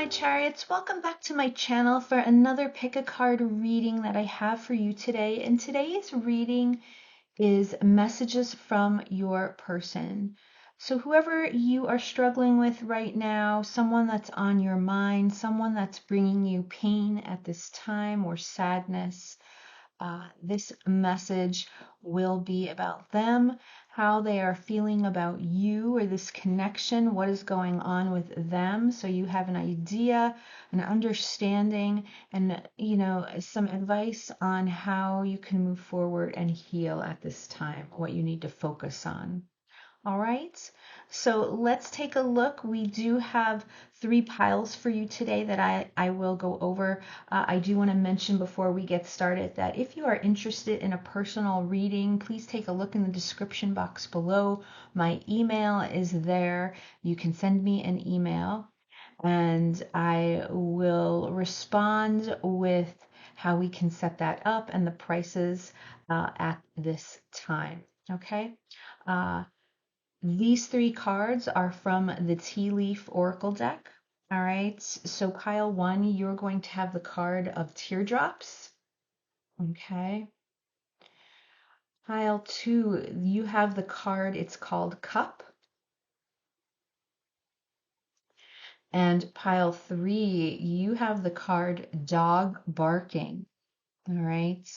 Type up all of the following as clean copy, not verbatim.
chariots, welcome back to my channel for another pick a card reading that I have for you today. And today's reading is messages from your person. So whoever you are struggling with right now, someone that's on your mind, someone that's bringing you pain at this time or sadness, this message will be about them, how they are feeling about you or this connection, what is going on with them. So you have an idea, an understanding, and some advice on how you can move forward and heal at this time, what you need to focus on. All right, so let's take a look. We do have 3 piles for you today that I will go over. I do want to mention before we get started that if you are interested in a personal reading, please take a look in the description box below. My email is there. You can send me an email and I will respond with how we can set that up and the prices at this time. Okay. These 3 cards are from the Tea Leaf Oracle deck. All right, so pile 1, you're going to have the card of teardrops. Okay. Pile 2, you have the card, it's called cup. And pile 3, you have the card dog barking. All right.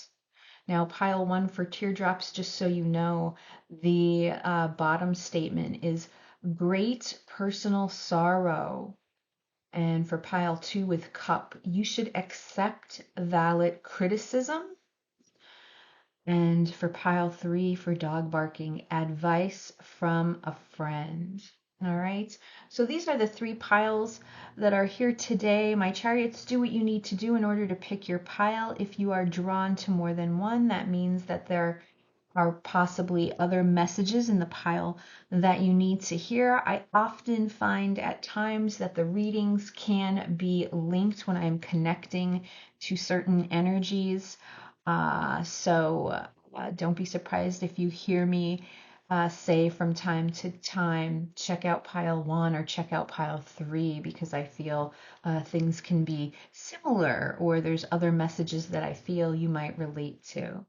Now, pile 1 for teardrops, just so you know, the bottom statement is great personal sorrow. And for pile 2 with cup, you should accept valid criticism. And for pile 3 for dog barking, advice from a friend. All right, so these are the 3 piles that are here today. My chariots, do what you need to do in order to pick your pile. If you are drawn to more than one, that means that there are possibly other messages in the pile that you need to hear. I often find at times that the readings can be linked when I'm connecting to certain energies. So don't be surprised if you hear me say from time to time, check out pile 1 or check out pile 3, because I feel things can be similar, or there's other messages that I feel you might relate to.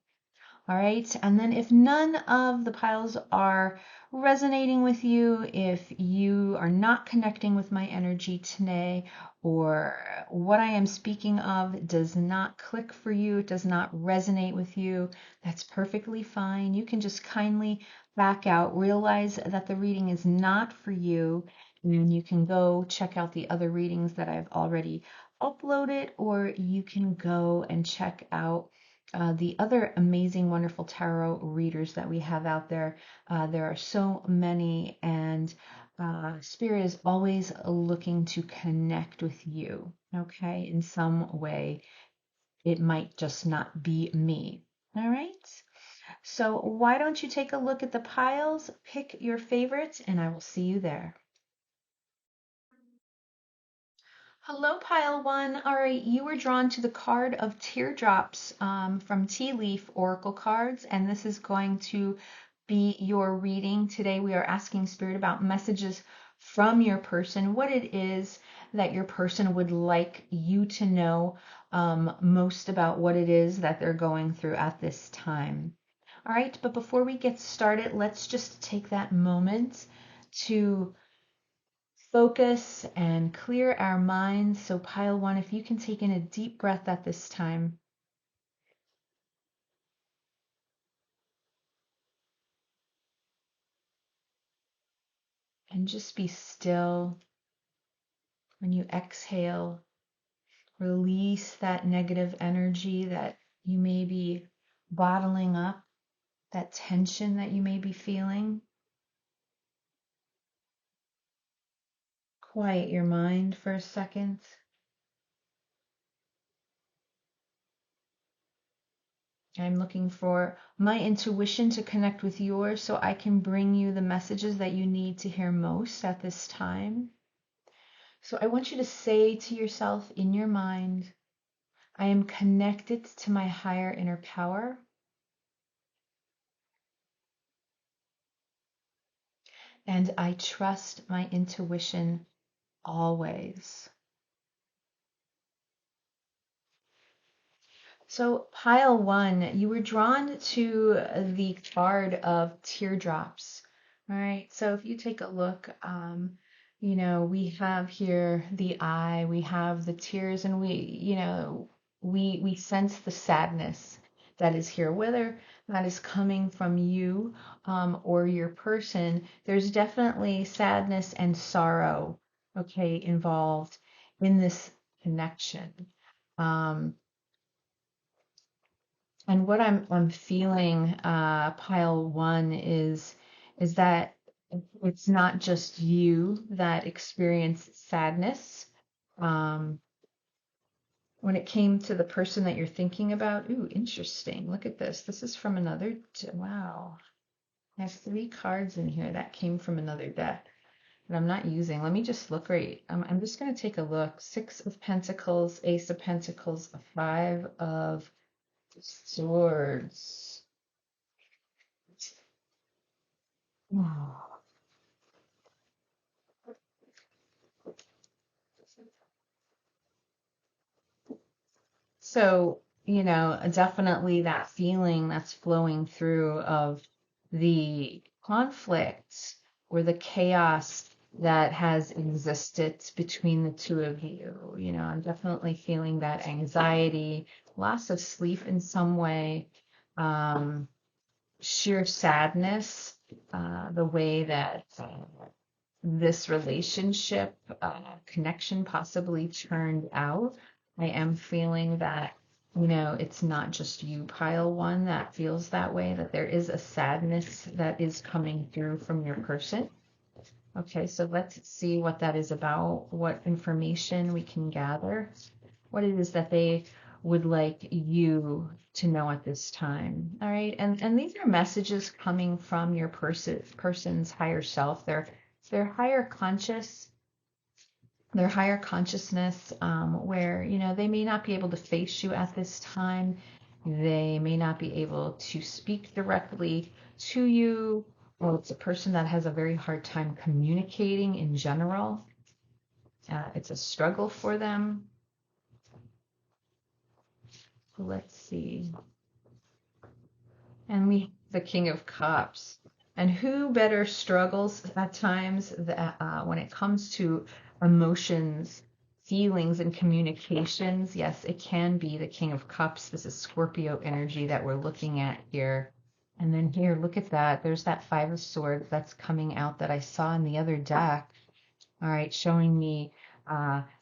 All right, and then if none of the piles are resonating with you, if you are not connecting with my energy today, or what I am speaking of does not click for you, it does not resonate with you, that's perfectly fine. You can just kindly back out, realize that the reading is not for you, and you can go check out the other readings that I've already uploaded, or you can go and check out the other amazing, wonderful tarot readers that we have out there. There are so many, and Spirit is always looking to connect with you, okay, in some way. It might just not be me. All right. So why don't you take a look at the piles, pick your favorites, and I will see you there. Hello, pile 1. All right, you were drawn to the card of teardrops from Tea Leaf Oracle cards, and this is going to be your reading. Today we are asking Spirit about messages from your person, what it is that your person would like you to know most about what it is that they're going through at this time. All right, but before we get started, let's just take that moment to focus and clear our minds. So pile 1, if you can take in a deep breath at this time. And just be still. When you exhale, release that negative energy that you may be bottling up, that tension that you may be feeling. Quiet your mind for a second. I'm looking for my intuition to connect with yours so I can bring you the messages that you need to hear most at this time. So I want you to say to yourself in your mind, I am connected to my higher inner power, and I trust my intuition always. So pile one, you were drawn to the card of teardrops. All right. So if you take a look, we have here the eye, we have the tears, and we sense the sadness that is here, whether that is coming from you or your person. There's definitely sadness and sorrow, okay, involved in this connection. Um, and what I'm feeling, pile one is that it's not just you that experienced sadness. Um, when it came to the person that you're thinking about, ooh, interesting. Look at this. This is from another, wow. I have three cards in here that came from another deck that I'm not using. Let me just look right. I'm just going to take a look. Six of Pentacles, Ace of Pentacles, a Five of Swords. So, definitely that feeling that's flowing through of the conflict or the chaos that has existed between the two of you. I'm definitely feeling that anxiety, loss of sleep in some way, um, sheer sadness, the way that this relationship connection possibly turned out. I am feeling that, it's not just you, pile one, that feels that way, that there is a sadness that is coming through from your person. Okay, so let's see what that is about, what information we can gather, what it is that they would like you to know at this time. All right, and these are messages coming from your person's higher self, their higher conscious, their higher consciousness, where they may not be able to face you at this time. They may not be able to speak directly to you, or it's a person that has a very hard time communicating in general. It's a struggle for them. Let's see. And the King of Cups. And who better struggles at times that, when it comes to emotions, feelings, and communications? Yes, it can be the King of Cups. This is Scorpio energy that we're looking at here. And then here, look at that. There's that Five of Swords that's coming out that I saw in the other deck. All right, showing me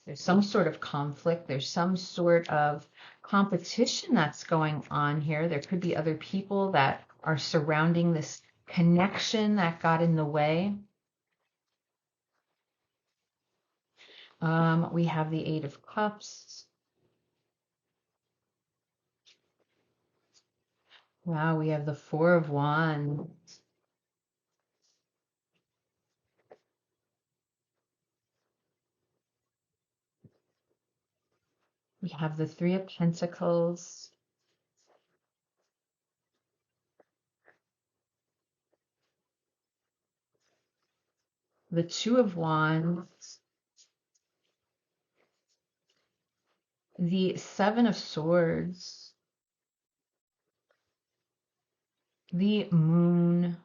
there's some sort of conflict. There's some sort of competition that's going on here. There could be other people that are surrounding this connection that got in the way. We have the Eight of Cups. Wow, we have the Four of Wands. We have the Three of Pentacles. The Two of Wands. The Seven of Swords. The Moon.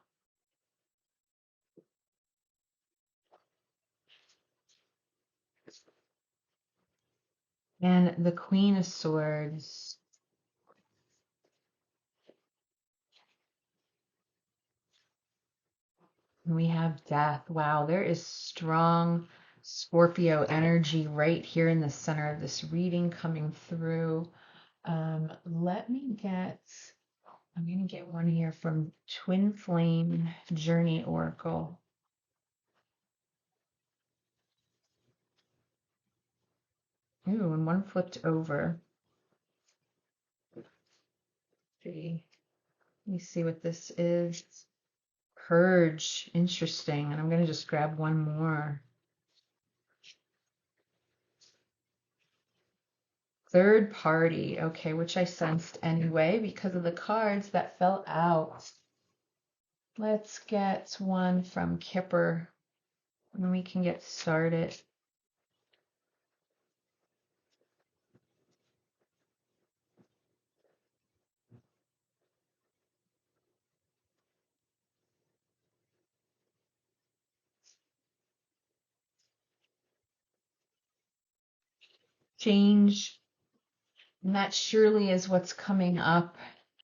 And the Queen of Swords. We have death. Wow, there is strong Scorpio energy right here in the center of this reading coming through. Let me get, I'm going to get one here from Twin Flame Journey Oracle. Ooh, and one flipped over. See. Let me see what this is. Purge. Interesting. And I'm going to just grab one more. Third party. Okay, which I sensed anyway because of the cards that fell out. Let's get one from Kipper and we can get started. change. And that surely is what's coming up.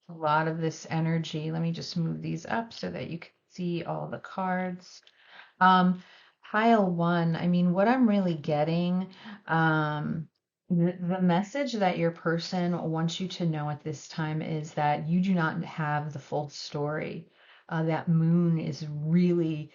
A lot of this energy. Let me just move these up so that you can see all the cards. Um, Pile one, I mean, what I'm really getting, the message that your person wants you to know at this time is that you do not have the full story. That moon is really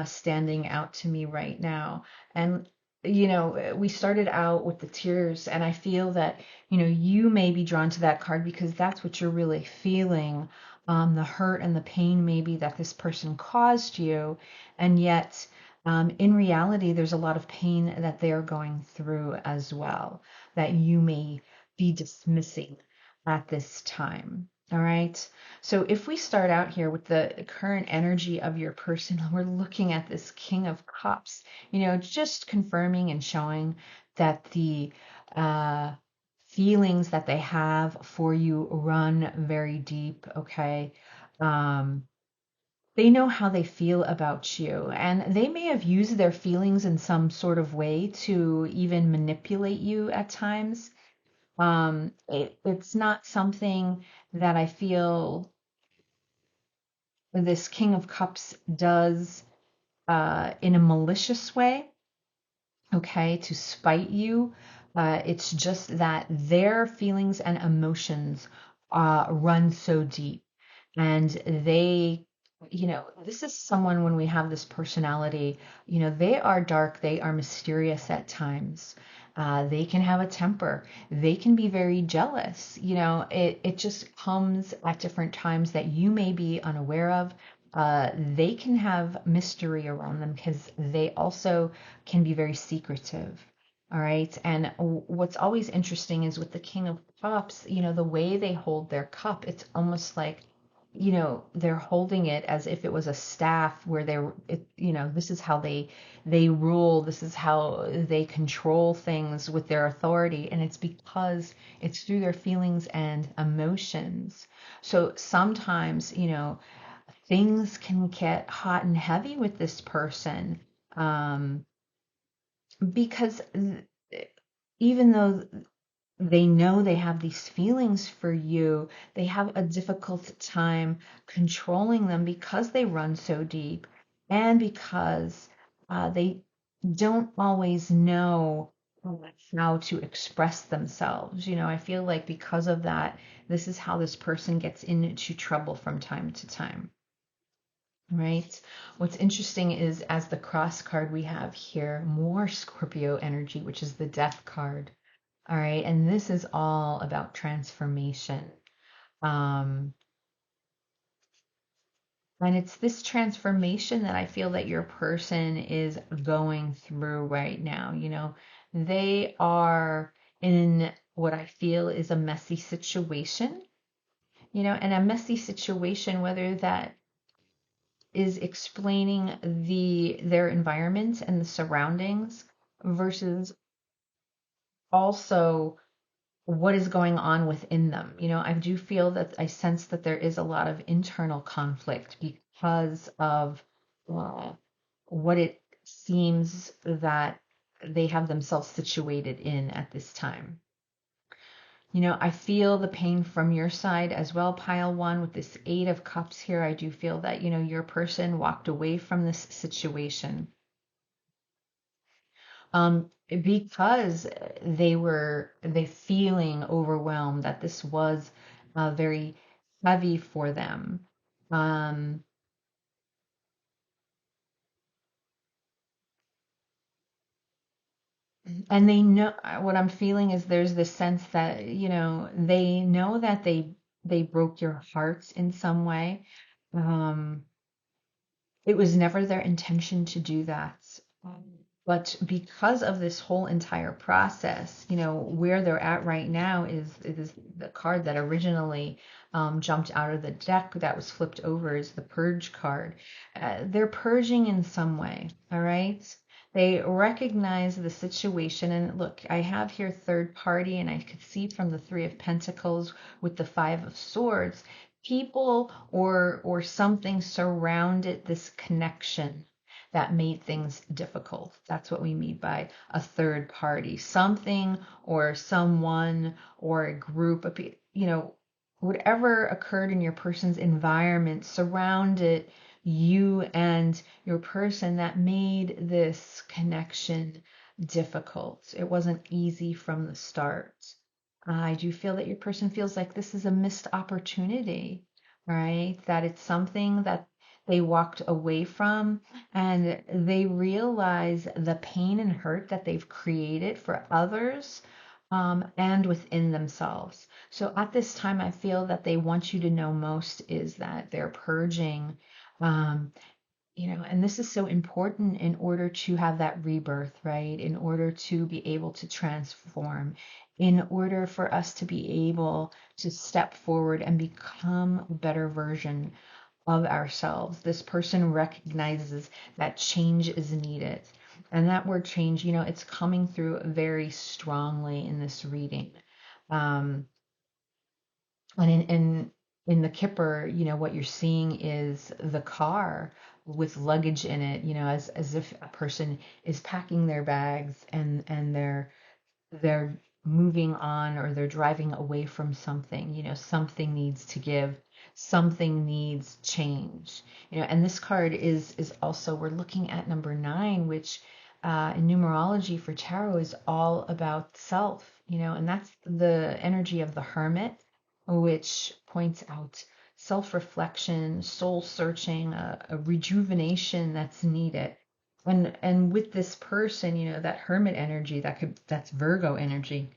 standing out to me right now. And, we started out with the tears, and I feel that, you may be drawn to that card because that's what you're really feeling. The hurt and the pain maybe that this person caused you, and yet, in reality, there's a lot of pain that they are going through as well that you may be dismissing at this time. All right. So if we start out here with the current energy of your person, we're looking at this King of Cups, just confirming and showing that the uh, feelings that they have for you run very deep. Okay. Um, they know how they feel about you, and they may have used their feelings in some sort of way to even manipulate you at times. It's not something that I feel this King of Cups does in a malicious way, okay, to spite you. It's just that their feelings and emotions run so deep, and this is someone, when we have this personality, they are dark, they are mysterious at times. They can have a temper, they can be very jealous. It just comes at different times that you may be unaware of. They can have mystery around them because they also can be very secretive. All right. And what's always interesting is with the King of Cups, the way they hold their cup, it's almost like, they're holding it as if it was a staff where this is how they rule, this is how they control things with their authority, and it's because it's through their feelings and emotions. So sometimes, things can get hot and heavy with this person, um, because even though they know they have these feelings for you, they have a difficult time controlling them because they run so deep, and because they don't always know how to express themselves. I feel like because of that, this is how this person gets into trouble from time to time. Right. What's interesting is, as the cross card, we have here more Scorpio energy, which is the death card. All right. And this is all about transformation. Um, and it's this transformation that I feel that your person is going through right now. They are in what I feel is a messy situation, and a messy situation, whether that is explaining their environment and the surroundings versus also what is going on within them. I do feel that I sense that there is a lot of internal conflict because of uh, what it seems that they have themselves situated in at this time. I feel the pain from your side as well, pile one, with this Eight of Cups here. I do feel that, your person walked away from this situation because they feeling overwhelmed, that this was very heavy for them. Um, and they know, what I'm feeling is there's this sense that, they know that they broke your hearts in some way. Um, It was never their intention to do that. But because of this whole entire process, where they're at right now is the card that originally jumped out of the deck that was flipped over is the Purge card. They're purging in some way, all right? They recognize the situation. And look, I have here third party, and I could see from the Three of Pentacles with the Five of Swords, people or something surrounded this connection. that made things difficult. That's what we mean by a third party, something or someone or a group of people, whatever occurred in your person's environment surrounded you and your person that made this connection difficult. It wasn't easy from the start. I do feel that your person feels like this is a missed opportunity, right? That it's something that they walked away from and they realize the pain and hurt that they've created for others, and within themselves. So at this time, I feel that they want you to know most is that they're purging. Um, and this is so important in order to have that rebirth, right? In order to be able to transform, in order for us to be able to step forward and become a better version of ourselves. This person recognizes that change is needed. And that word change, it's coming through very strongly in this reading. Um, and in the Kipper, what you're seeing is the car with luggage in it, as if a person is packing their bags and they're moving on or they're driving away from something. Something needs to give, something needs change. And this card is also, we're looking at number 9, which in numerology for tarot is all about self. And that's the energy of the hermit, which points out self-reflection, soul searching, a rejuvenation that's needed. And with this person, that hermit energy, that's Virgo energy,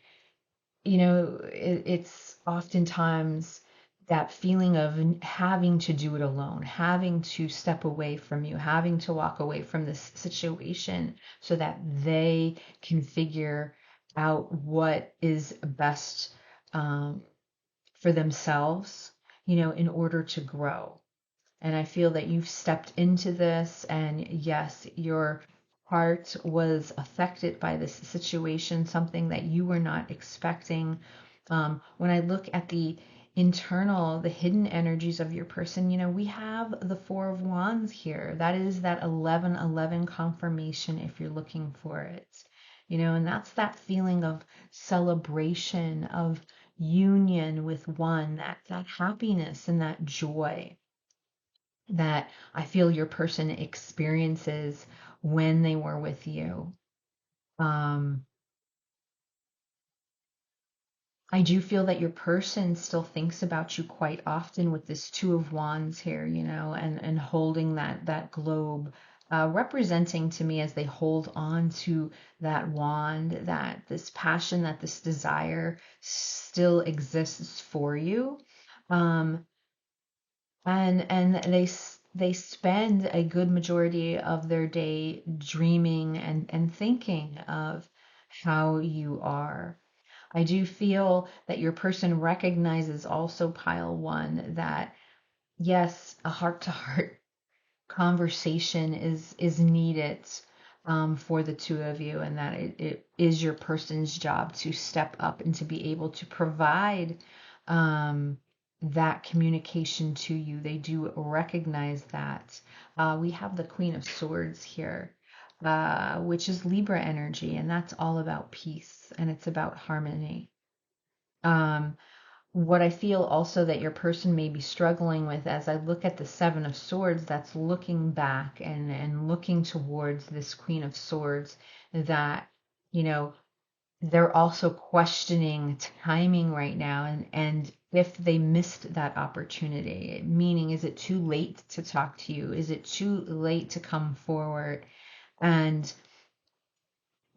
it's oftentimes that feeling of having to do it alone, having to step away from you, having to walk away from this situation so that they can figure out what is best, for themselves, in order to grow. And I feel that you've stepped into this, and yes, your heart was affected by this situation, something that you were not expecting. When I look at the internal, the hidden energies of your person, we have the Four of Wands here. That is that 1111 confirmation if you're looking for it. And that's that feeling of celebration, of union with one, that happiness and that joy that I feel your person experiences when they were with you. Um, I do feel that your person still thinks about you quite often with this Two of Wands here, and holding that globe, representing to me as they hold on to that wand, that this passion, that this desire still exists for you. Um, and they spend a good majority of their day dreaming and thinking of how you are. I do feel that your person recognizes also pile 1 that yes, a heart to heart conversation is needed, for the two of you, and that it is your person's job to step up and to be able to provide, um, that communication to you. They do recognize that. We have the Queen of Swords here, which is Libra energy, and that's all about peace and it's about harmony. Um, what I feel also that your person may be struggling with, as I look at the Seven of Swords, that's looking back and looking towards this Queen of Swords, that, you know, they're also questioning timing right now, and if they missed that opportunity, meaning, is it too late to talk to you? Is it too late to come forward and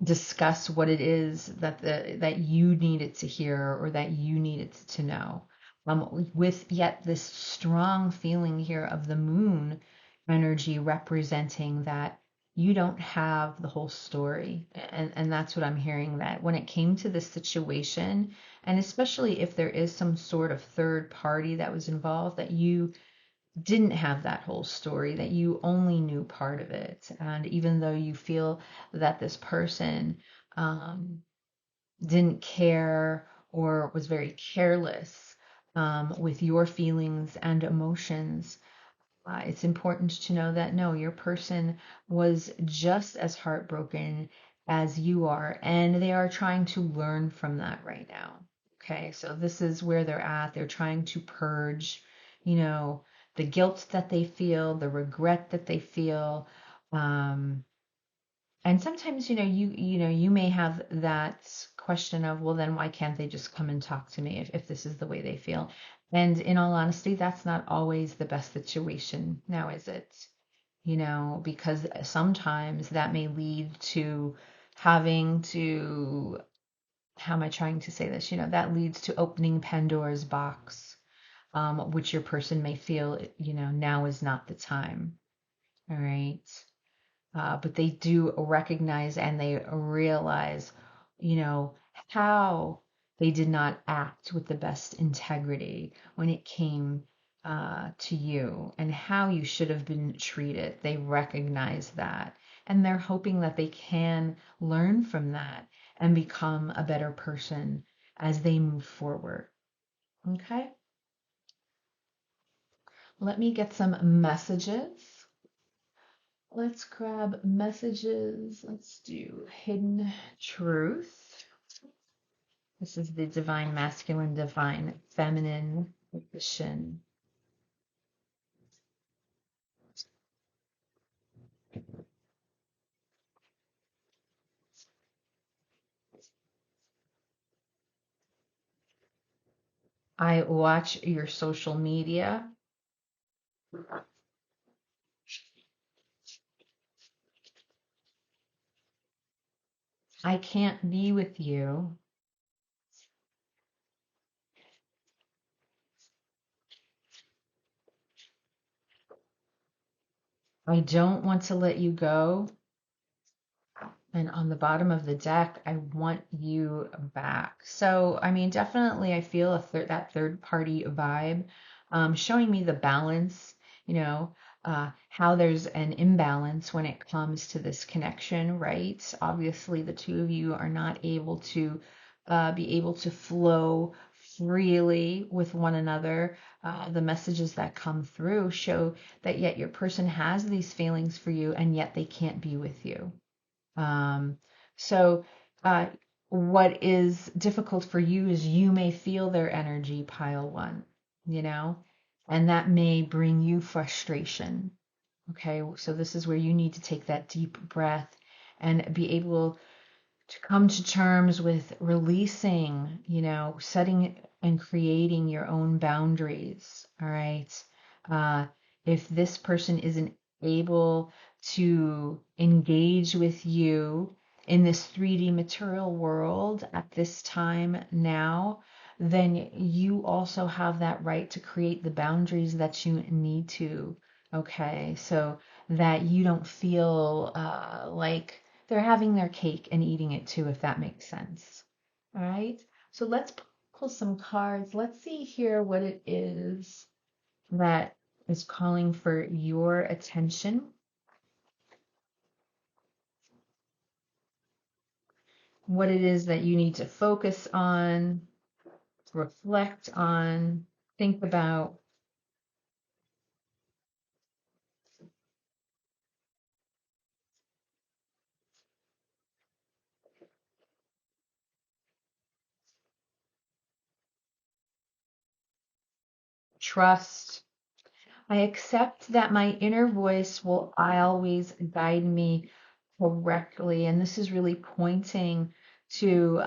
discuss what it is that you needed to hear or that you needed to know, with yet this strong feeling here of the moon energy representing that you don't have the whole story. And that's what I'm hearing, that when it came to this situation, and especially if there is some sort of third party that was involved, that you didn't have that whole story, that you only knew part of it. And even though you feel that this person, didn't care or was very careless, with your feelings and emotions, It's important to know that no, your person was just as heartbroken as you are, and they are trying to learn from that right now. Okay, so this is where they're at. They're trying to purge, you know, the guilt that they feel, the regret that they feel. Um, and sometimes, you may have that question of, well, then why can't they just come and talk to me if this is the way they feel? And in all honesty, that's not always the best situation now, is it? Because sometimes that may lead to having to, how am I trying to say this? That leads to opening Pandora's box, which your person may feel, now is not the time. All right. But they do recognize and they realize, how they did not act with the best integrity when it came to you and how you should have been treated. They recognize that. And they're hoping that they can learn from that and become a better person as they move forward. Okay? Let me get some messages. Let's grab messages. Let's do hidden truth. This is the divine masculine, divine feminine position. I watch your social media. I can't be with you. I don't want to let you go. And on the bottom of the deck, I want you back. So, I mean, definitely, I feel that third party vibe, showing me the balance, how there's an imbalance when it comes to this connection, right? Obviously, the two of you are not able to be able to flow freely with one another. The messages that come through show that yet your person has these feelings for you, and yet they can't be with you. Um, so, uh, what is difficult for you is you may feel their energy, pile one, you know, and that may bring you frustration. Okay, so this is where you need to take that deep breath and be able to come to terms with releasing, setting and creating your own boundaries. All right. Uh, if this person isn't able to engage with you in this 3D material world at this time now, then you also have that right to create the boundaries that you need to. Okay. So that you don't feel like they're having their cake and eating it too, if that makes sense. All right. So let's pull some cards. Let's see here what it is that is calling for your attention. What it is that you need to focus on, reflect on, think about. Trust. I accept that my inner voice will always guide me correctly. And this is really pointing to,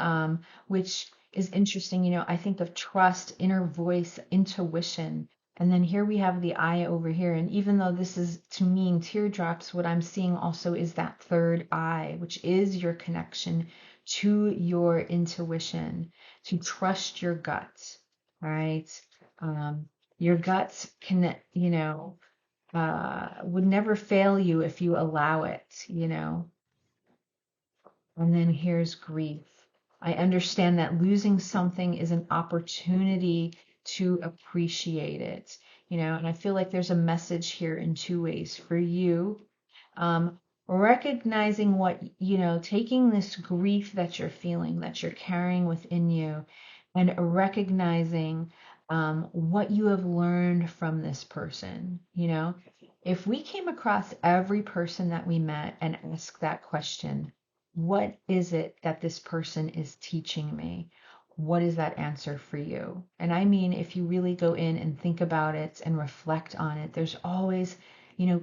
which is interesting. I think of trust, inner voice, intuition. And then here we have the eye over here. And even though this is to mean teardrops, what I'm seeing also is that third eye, which is your connection to your intuition, to trust your gut. All right. Um, your guts can, would never fail you if you allow it. And then here's grief. I understand that losing something is an opportunity to appreciate it, and I feel like there's a message here in two ways for you. Recognizing taking this grief that you're feeling, that you're carrying within you, and recognizing what you have learned from this person. If we came across every person that we met and asked that question, what is it that this person is teaching me? What is that answer for you? And I mean, if you really go in and think about it and reflect on it, there's always,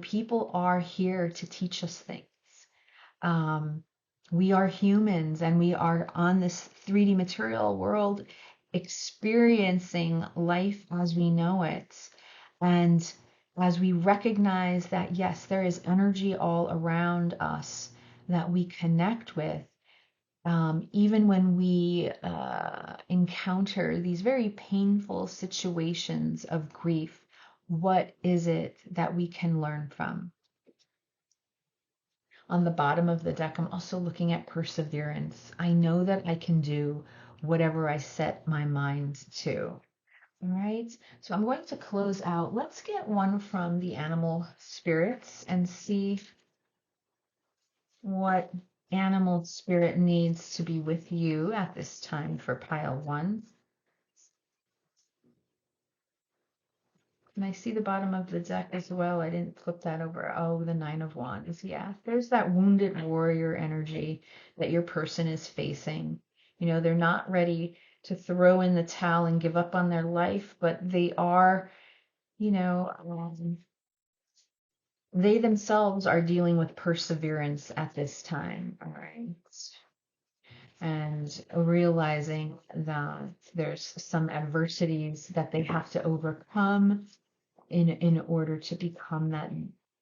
people are here to teach us things. Um, we are humans and we are on this 3D material world experiencing life as we know it. And as we recognize that, yes, there is energy all around us that we connect with, even when we encounter these very painful situations of grief, what is it that we can learn from? On the bottom of the deck, I'm also looking at perseverance. I know that I can do whatever I set my mind to. All right, so I'm going to close out. Let's get one from the animal spirits and see what animal spirit needs to be with you at this time for pile one. And I see the bottom of the deck as well. I didn't flip that over. Oh, the Nine of Wands. Yeah, there's that wounded warrior energy that your person is facing. They're not ready to throw in the towel and give up on their life, but they are, they themselves are dealing with perseverance at this time. All right. And realizing that there's some adversities that they have to overcome in order to become that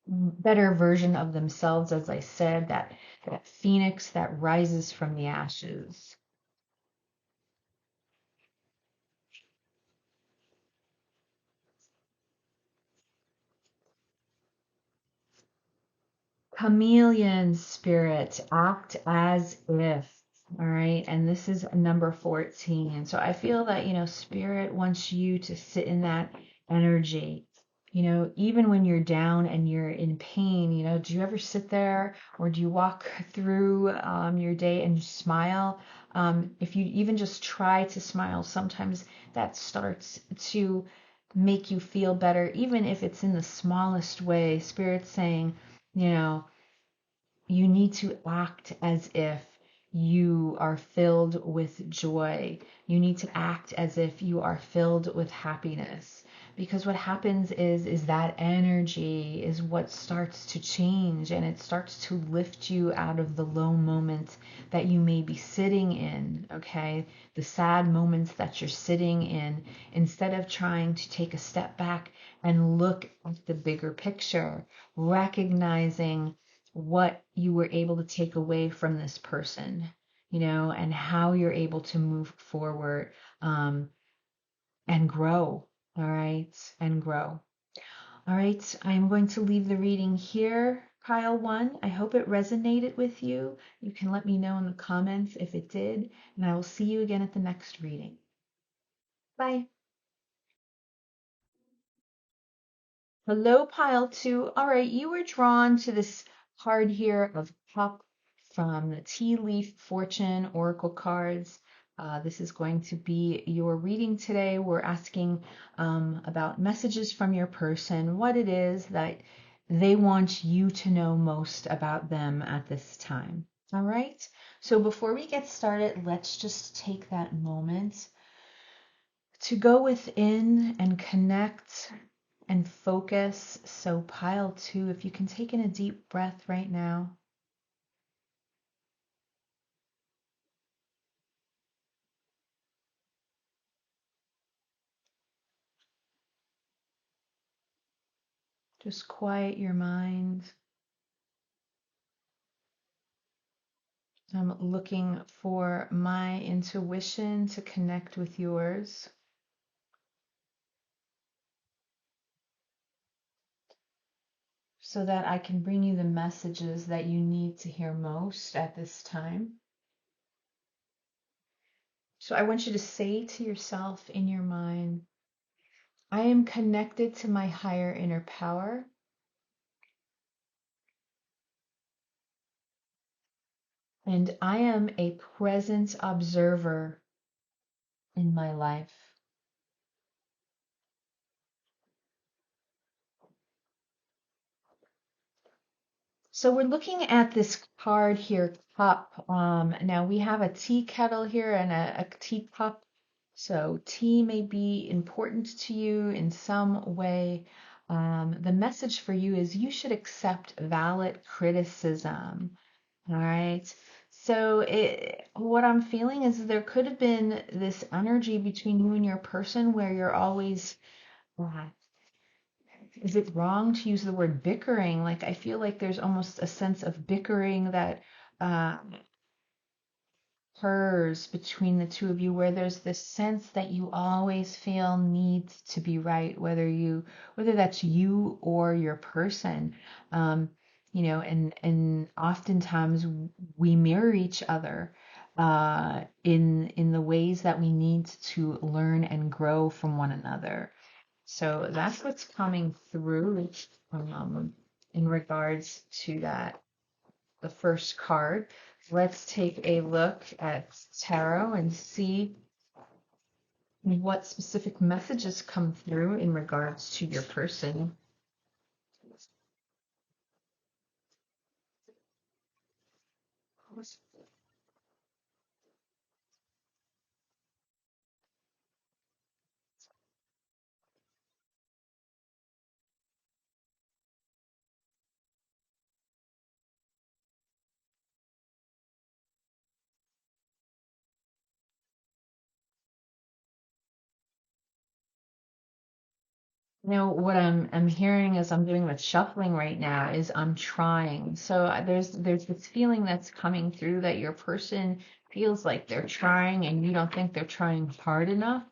better version of themselves, as I said, that phoenix that rises from the ashes. Chameleon spirit, act as if. All right, and this is number 14. So I feel that, spirit wants you to sit in that energy. Even when you're down and you're in pain, do you ever sit there or do you walk through your day and smile? If you even just try to smile, sometimes that starts to make you feel better, even if it's in the smallest way. Spirit's saying, you know, you need to act as if you are filled with joy. You need to act as if you are filled with happiness. Because what happens is that energy is what starts to change, and it starts to lift you out of the low moments that you may be sitting in, okay? The sad moments that you're sitting in, instead of trying to take a step back and look at the bigger picture, recognizing what you were able to take away from this person, and how you're able to move forward, and grow. All right, and grow. All right, I'm going to leave the reading here, pile one. I hope it resonated with you. You can let me know in the comments if it did, and I will see you again at the next reading. Bye. Hello, pile two. All right, you were drawn to this card here of Puck from the Tea Leaf Fortune Oracle cards. This is going to be your reading today. We're asking about messages from your person, what it is that they want you to know most about them at this time. All right, so before we get started, let's just take that moment to go within and connect and focus. So pile two, if you can take in a deep breath right now. Just quiet your mind. I'm looking for my intuition to connect with yours, so that I can bring you the messages that you need to hear most at this time. So I want you to say to yourself in your mind, I am connected to my higher inner power, and I am a present observer in my life. So we're looking at this card here, cup. Now we have a tea kettle here and a teacup. So tea may be important to you in some way. The message for you is you should accept valid criticism. All right. So what I'm feeling is there could have been this energy between you and your person where you're always, uh, is it wrong to use the word bickering? Like I feel like there's almost a sense of bickering that uh, occurs between the two of you, where there's this sense that you always feel needs to be right, whether that's you or your person. Um, and oftentimes we mirror each other in the ways that we need to learn and grow from one another. So that's what's coming through in regards to that, the first card. Let's take a look at tarot and see what specific messages come through in regards to your person. What I'm hearing as I'm doing the shuffling right now is I'm trying. So there's this feeling that's coming through that your person feels like they're trying and you don't think they're trying hard enough.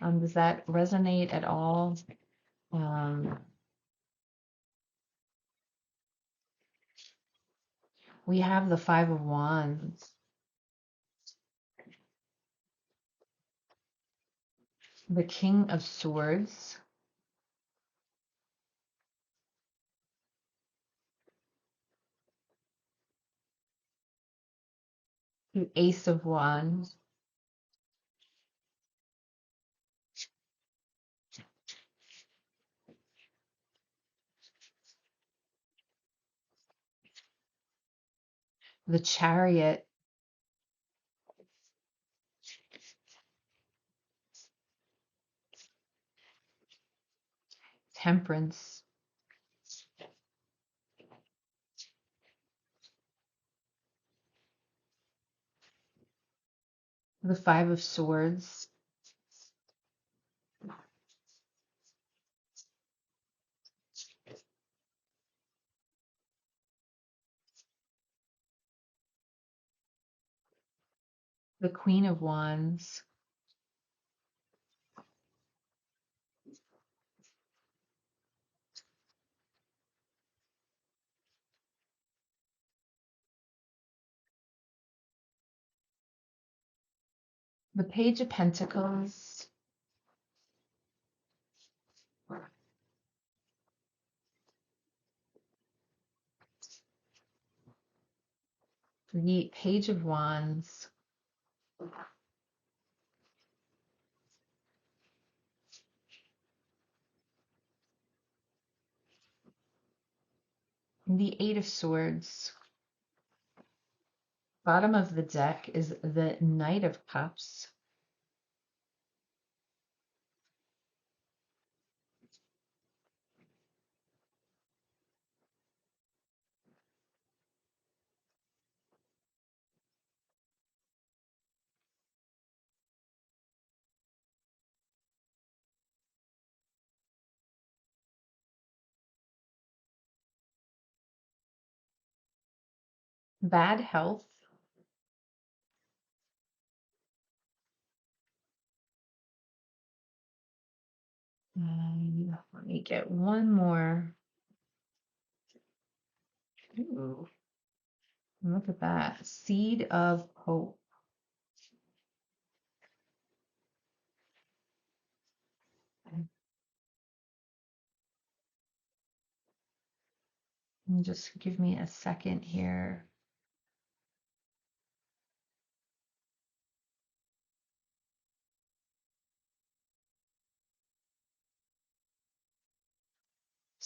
Does that resonate at all? Um, we have the Five of Wands, the King of Swords, the Ace of Wands, the Chariot, Temperance, the Five of Swords, the Queen of Wands, the Page of Pentacles, the Page of Wands, and the Eight of Swords. Bottom of the deck is the Knight of Cups. Bad health. Let me get one more. Ooh, look at that. Seed of Hope. And just give me a second here.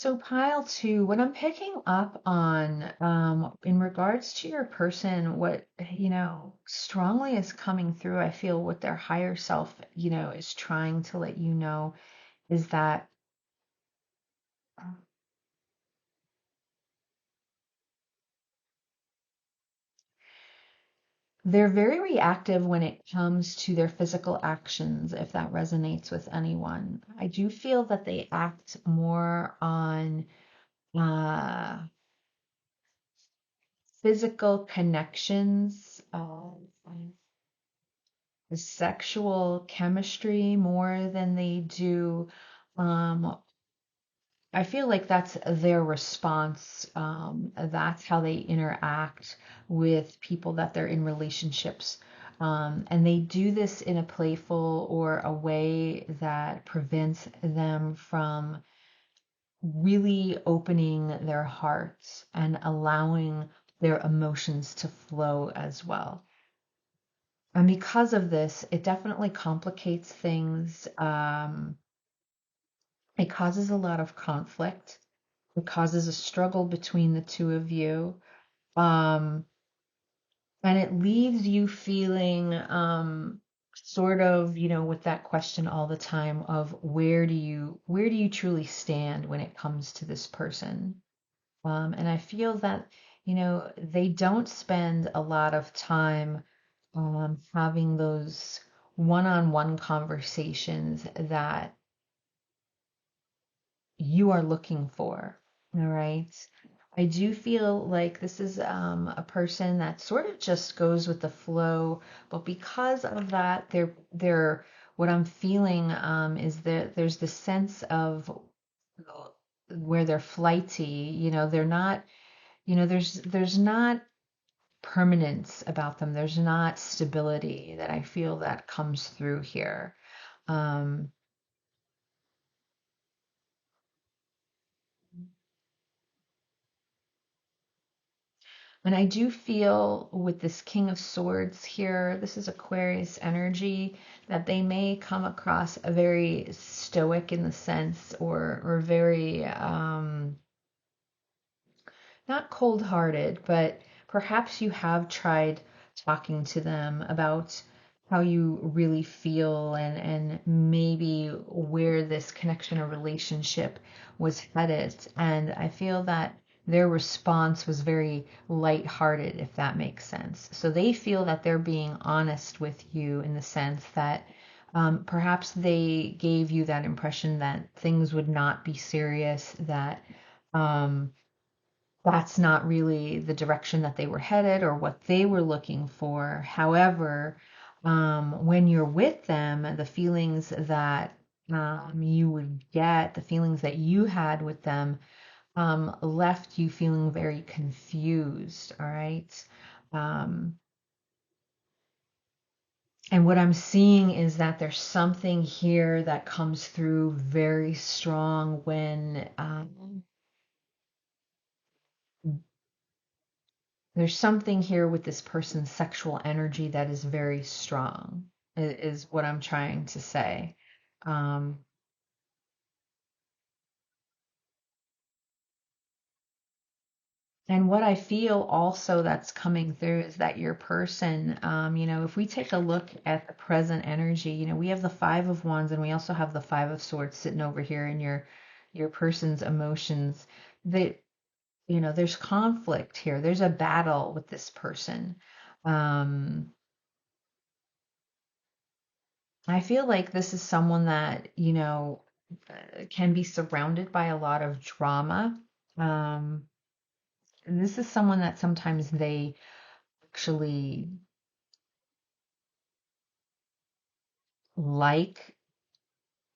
So pile two, what I'm picking up on, in regards to your person, what, strongly is coming through, I feel what their higher self, is trying to let you know is that they're very reactive when it comes to their physical actions, if that resonates with anyone. I do feel that they act more on uh, physical connections, the sexual chemistry more than they do. Um, I feel like that's their response. That's how they interact with people that they're in relationships. And they do this in a playful or a way that prevents them from really opening their hearts and allowing their emotions to flow as well. And because of this, it definitely complicates things. It causes a lot of conflict. It causes a struggle between the two of you. Um, and it leaves you feeling sort of, with that question all the time of where do you truly stand when it comes to this person? And I feel that, they don't spend a lot of time having those one-on-one conversations that you are looking for. All right. I do feel like this is a person that sort of just goes with the flow, but because of that, what I'm feeling is that there's this sense of where they're flighty. They're not. There's not permanence about them. There's not stability that I feel that comes through here. Um, And I do feel with this King of Swords here, this is Aquarius energy, that they may come across a very stoic in the sense, or very not cold-hearted, but perhaps you have tried talking to them about how you really feel, and maybe where this connection or relationship was headed. And I feel that their response was very light-hearted, if that makes sense. So they feel that they're being honest with you in the sense that perhaps they gave you that impression that things would not be serious, that um, that's not really the direction that they were headed or what they were looking for. However, when you're with them, the feelings that you would get, the feelings that you had with them, left you feeling very confused. All right. Um, and what I'm seeing is that there's something here that comes through very strong when there's something here with this person's sexual energy that is very strong, is what I'm trying to say. Um, and what I feel also that's coming through is that your person, if we take a look at the present energy, we have the Five of Wands and we also have the Five of Swords sitting over here in your person's emotions. That, there's conflict here. There's a battle with this person. Um, I feel like this is someone that, can be surrounded by a lot of drama. Um, and this is someone that sometimes they actually like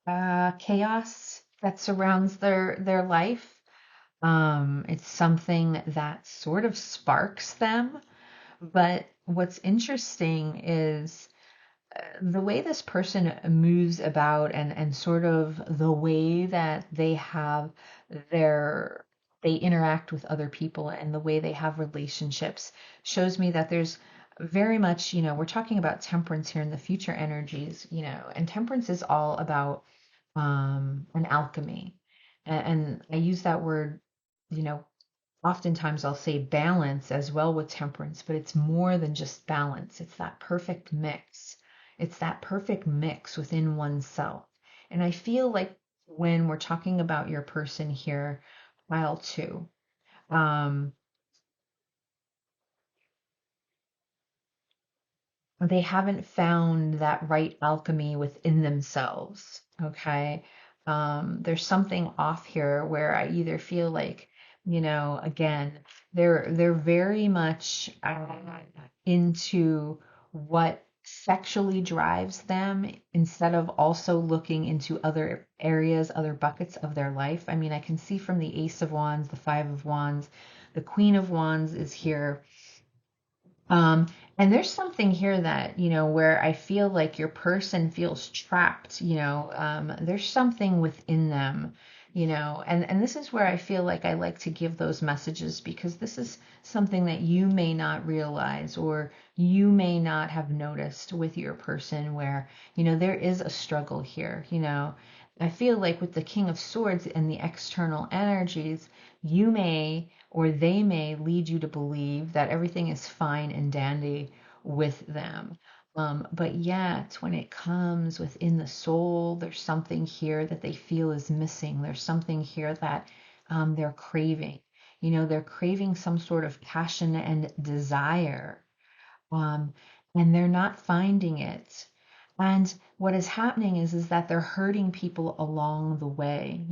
chaos that surrounds their life. It's something that sort of sparks them. But what's interesting is the way this person moves about, and sort of the way that their they interact with other people and the way they have relationships shows me that there's very much, we're talking about temperance here in the future energies, and temperance is all about an alchemy. And I use that word, you know, oftentimes I'll say balance as well with temperance, but it's more than just balance. It's that perfect mix. It's that perfect mix within oneself. And I feel like when we're talking about your person here, pile two, um, they haven't found that right alchemy within themselves. Okay. There's something off here where I either feel like, again, they're very much into what sexually drives them instead of also looking into other areas, other buckets of their life. I mean, I can see from the Ace of Wands, the Five of Wands, the Queen of Wands is here, and there's something here that, where I feel like your person feels trapped, there's something within them, and this is where I feel like I like to give those messages because this is something that you may not realize or you may not have noticed with your person where, there is a struggle here, I feel like with the King of Swords and the external energies, you may or they may lead you to believe that everything is fine and dandy with them. But yet, when it comes within the soul, there's something here that they feel is missing. There's something here that they're craving. They're craving some sort of passion and desire, um, and they're not finding it. And what is happening is that they're hurting people along the way,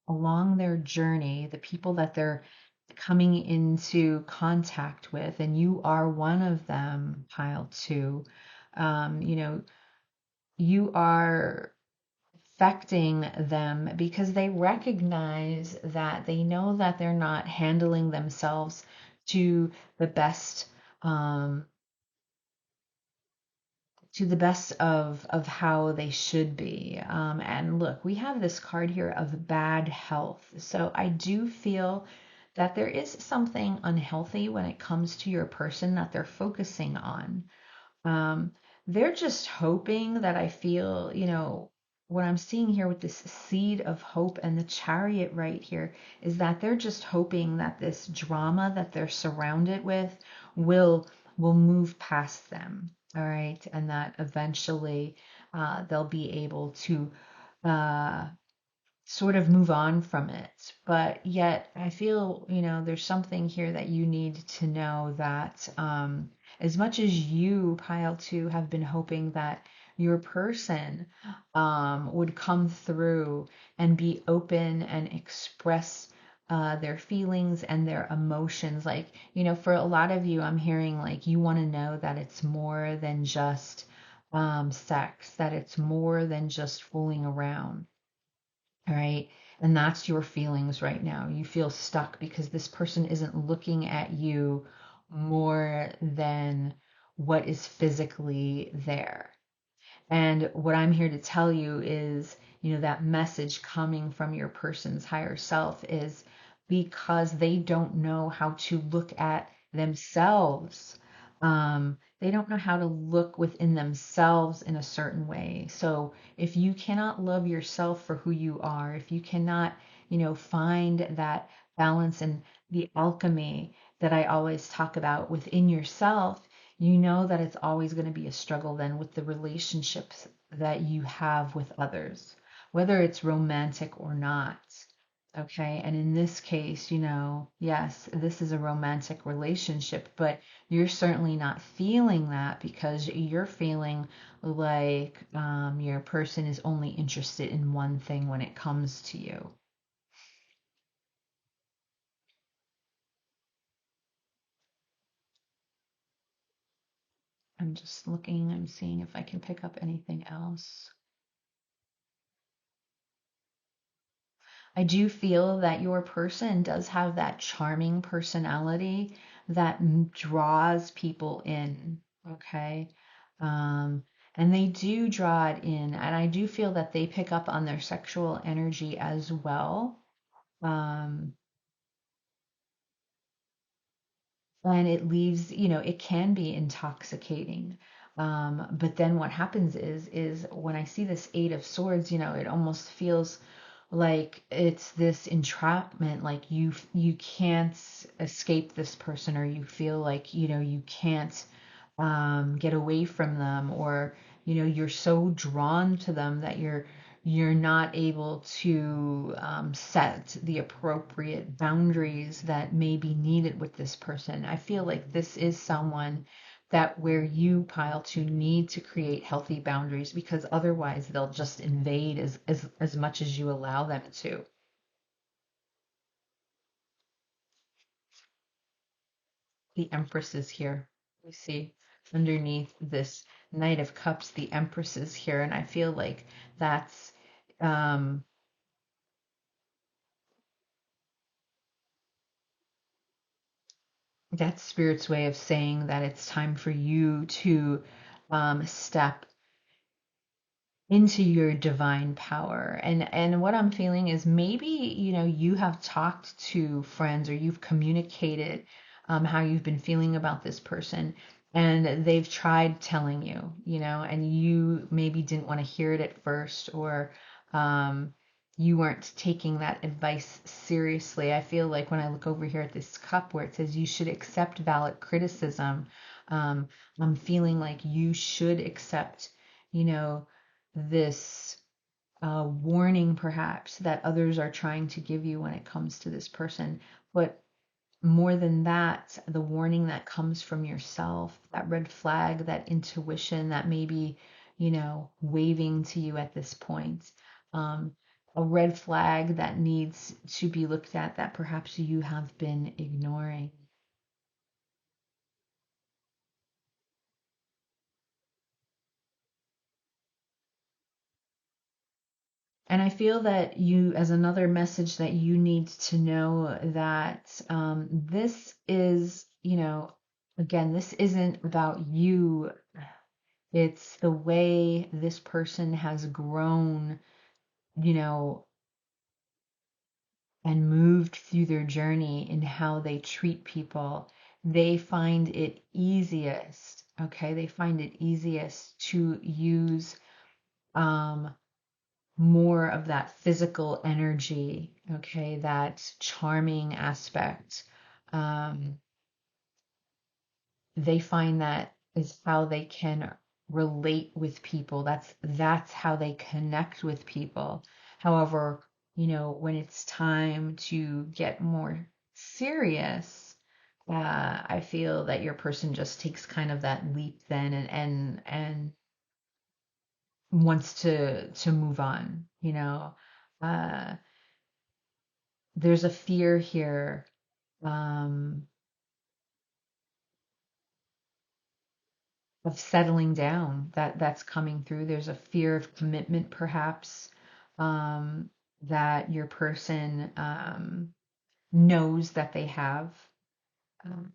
along their journey, the people that they're coming into contact with, and you are one of them, pile two. You know, you are affecting them because they recognize that they know that they're not handling themselves to the best um, of how they should be. And look, we have this card here of bad health. So I do feel that there is something unhealthy when it comes to your person that they're focusing on. Um, they're just hoping that I feel, what I'm seeing here with this seed of hope and the chariot right here is that they're just hoping that this drama that they're surrounded with will will move past them. All right, and that eventually they'll be able to uh, sort of move on from it. But yet, I feel, there's something here that you need to know that as much as you, pile two, have been hoping that your person would come through and be open and express their feelings and their emotions. Like, for a lot of you, I'm hearing like you want to know that it's more than just sex, that it's more than just fooling around. All right. And that's your feelings right now. You feel stuck because this person isn't looking at you more than what is physically there. And what I'm here to tell you is, that message coming from your person's higher self is because they don't know how to look at themselves. They don't know how to look within themselves in a certain way. So if you cannot love yourself for who you are, if you cannot, find that balance and the alchemy that I always talk about within yourself, you know that it's always going to be a struggle then with the relationships that you have with others, whether it's romantic or not. Okay. And in this case, yes, this is a romantic relationship, but you're certainly not feeling that because you're feeling like your person is only interested in one thing when it comes to you. I'm just looking, I'm seeing if I can pick up anything else. I do feel that your person does have that charming personality that draws people in, okay? Um, and they do draw it in, and I do feel that they pick up on their sexual energy as well. Um, and it leaves, it can be intoxicating. But then what happens is when I see this Eight of Swords, it almost feels like it's this entrapment, like you can't escape this person, or you feel like, you can't get away from them, or you're so drawn to them that you're not able to set the appropriate boundaries that may be needed with this person. I feel like this is someone that where you pile to need to create healthy boundaries, because otherwise they'll just invade as much as you allow them to. The Empress is here. We see underneath this Knight of Cups, the Empress is here, and I feel like that's um, that's Spirit's way of saying that it's time for you to step into your divine power. And what I'm feeling is maybe, you have talked to friends, or you've communicated how you've been feeling about this person, and they've tried telling you, and you maybe didn't want to hear it at first, or um, you weren't taking that advice seriously. I feel like when I look over here at this cup where it says you should accept valid criticism, um, I'm feeling like you should accept, you know, this warning perhaps that others are trying to give you when it comes to this person. But more than that, the warning that comes from yourself, that red flag, that intuition that may be, waving to you at this point. Um, a red flag that needs to be looked at that perhaps you have been ignoring. And I feel that as another message, that you need to know that this is, again, this isn't about you. It's the way this person has grown, you know, and moved through their journey in how they treat people. They find it easiest, okay? They find it easiest to use um, more of that physical energy, okay, that charming aspect. Um, they find that is how they can relate with people. That's how they connect with people. However, when it's time to get more serious, I feel that your person just takes kind of that leap then, and wants to move on. Uh, there's a fear here, um, of settling down that's coming through. There's a fear of commitment, perhaps, um, that your person knows that they have. Um,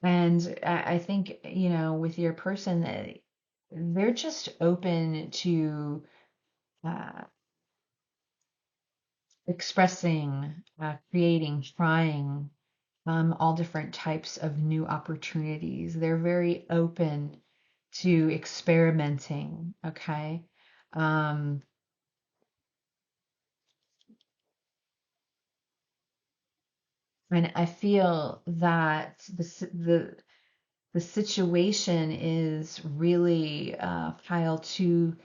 and I think, with your person, they're just open to uh, expressing, creating, trying all different types of new opportunities. They're very open to experimenting, okay? Um, and I feel that the situation is really piled to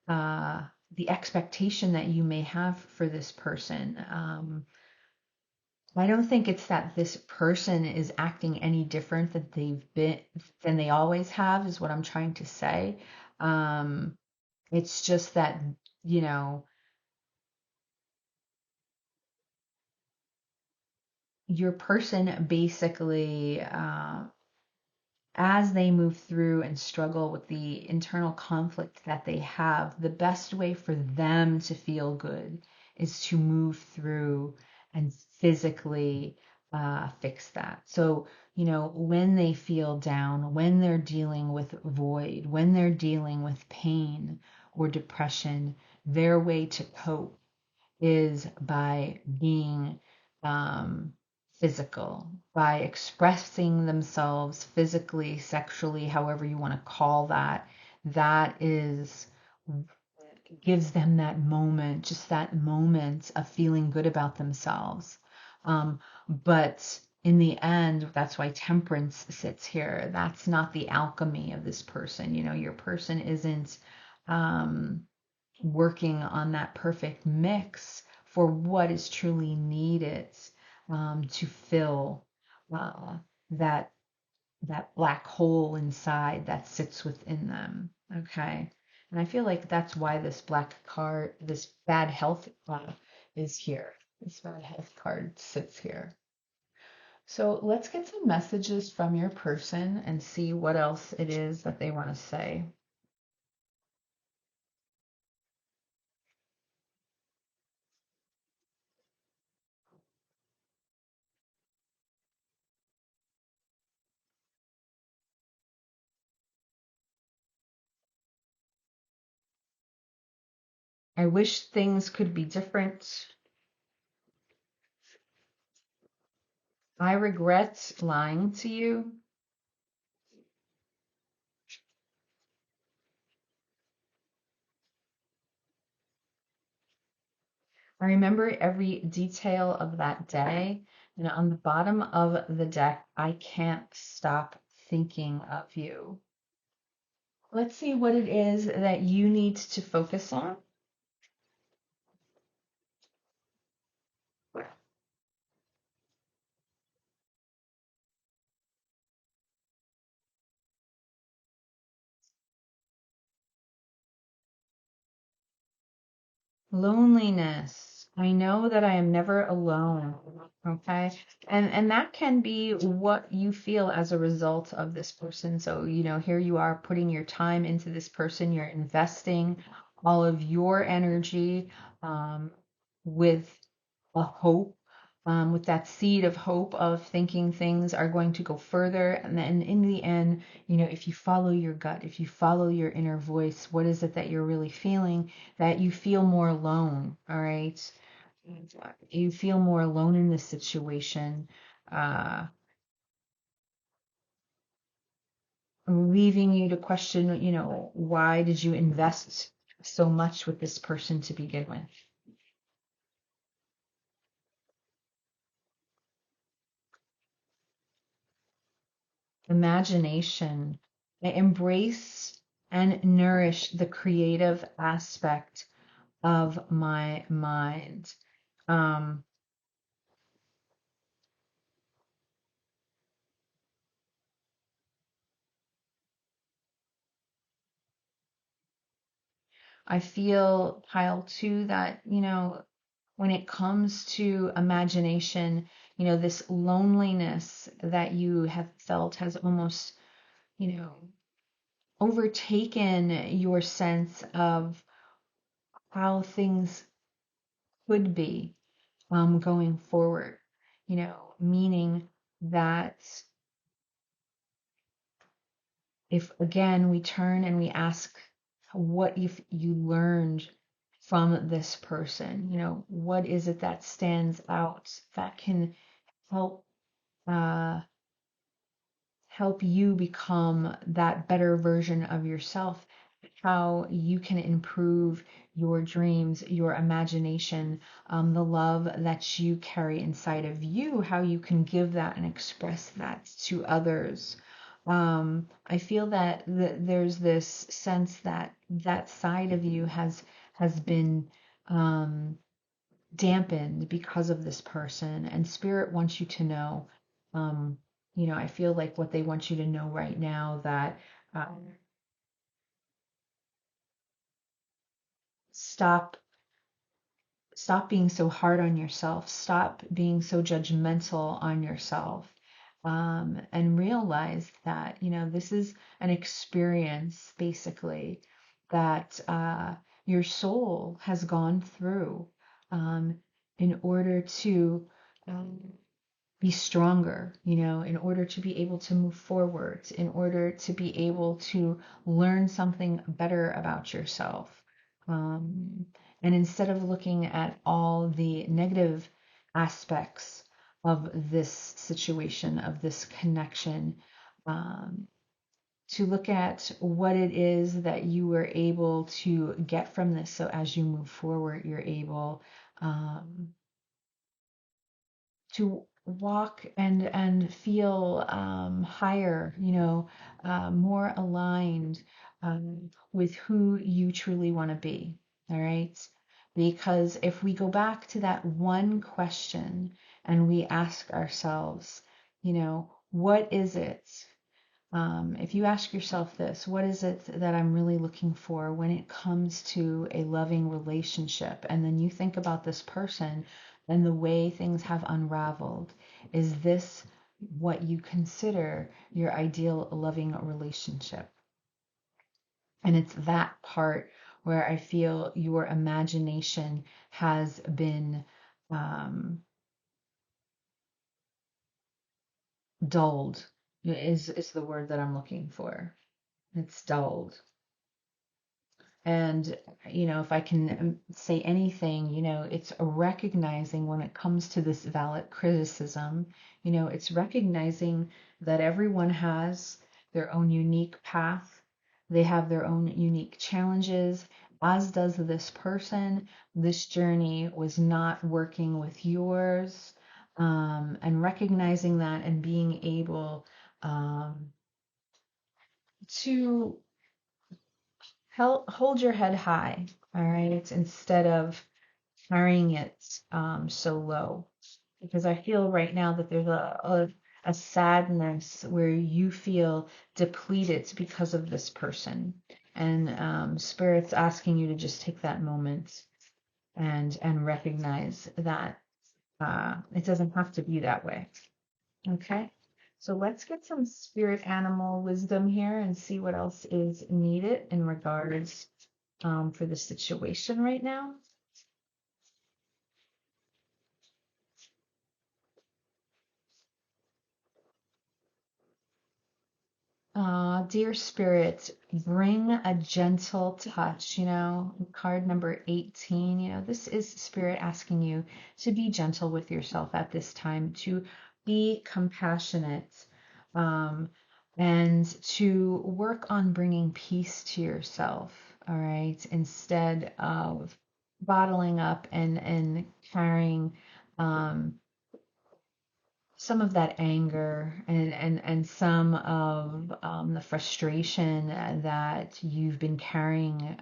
uh, the expectation that you may have for this person. I don't think it's that this person is acting any different than they always have, is what I'm trying to say. Um, it's just that, you know, your person basically, as they move through and struggle with the internal conflict that they have, the best way for them to feel good is to move through and physically fix that. So, when they feel down, when they're dealing with void, when they're dealing with pain or depression, their way to cope is by being um, physical, by expressing themselves physically, sexually, however you want to call that. That is gives them that moment, just that moment of feeling good about themselves. But in the end, that's why temperance sits here. That's not the alchemy of this person. Your person isn't working on that perfect mix for what is truly needed to fill uh, that that black hole inside that sits within them. Okay. And I feel like that's why this black card, this bad health is here. This bad health card sits here. So let's get some messages from your person and see what else it is that they want to say. I wish things could be different. I regret lying to you. I remember every detail of that day. And on the bottom of the deck, I can't stop thinking of you. Let's see what it is that you need to focus on. Loneliness. I know that I am never alone. Okay. And that can be what you feel as a result of this person. So, here you are putting your time into this person, you're investing all of your energy with a hope, with that seed of hope of thinking things are going to go further. And then in the end, if you follow your gut, if you follow your inner voice, what is it that you're really feeling? That you feel more alone, all right? You feel more alone in this situation, uh, leaving you to question, why did you invest so much with this person to begin with? Imagination. I embrace and nourish the creative aspect of my mind. Um, I feel, pile two, that, when it comes to imagination, this loneliness that you have felt has almost, you know, overtaken your sense of how things could be going forward, meaning that if again we turn and we ask, what if you learned from this person? What is it that stands out that can help uh, help you become that better version of yourself? How you can improve your dreams, your imagination, the love that you carry inside of you, how you can give that and express that to others. I feel that there's this sense that that side of you has been um, dampened because of this person, and spirit wants you to know. Um, I feel like what they want you to know right now, that stop stop being so hard on yourself, stop being so judgmental on yourself, and realize that, this is an experience basically that your soul has gone through um, in order to um, be stronger, in order to be able to move forward, in order to be able to learn something better about yourself. Um, and instead of looking at all the negative aspects of this situation, of this connection, um, to look at what it is that you were able to get from this. So as you move forward, you're able um, to walk and feel higher, more aligned with who you truly want to be. All right. Because if we go back to that one question and we ask ourselves, what is it? If you ask yourself this, what is it that I'm really looking for when it comes to a loving relationship? And then you think about this person and the way things have unraveled. Is this what you consider your ideal loving relationship? And it's that part where I feel your imagination has been um, dulled, is the word that I'm looking for. It's dulled. And, if I can say anything, it's recognizing when it comes to this valid criticism, it's recognizing that everyone has their own unique path. They have their own unique challenges, as does this person. This journey was not working with yours. And recognizing that and being able to hold your head high, all right, instead of carrying it so low. Because I feel right now that there's a sadness where you feel depleted because of this person. And Spirit's asking you to just take that moment and recognize that it doesn't have to be that way. Okay, so let's get some spirit animal wisdom here and see what else is needed in regards for the situation right now. Dear Spirit, bring a gentle touch, card number 18, this is Spirit asking you to be gentle with yourself at this time, to be compassionate, um, and to work on bringing peace to yourself, all right, instead of bottling up and carrying um, some of that anger and some of the frustration that you've been carrying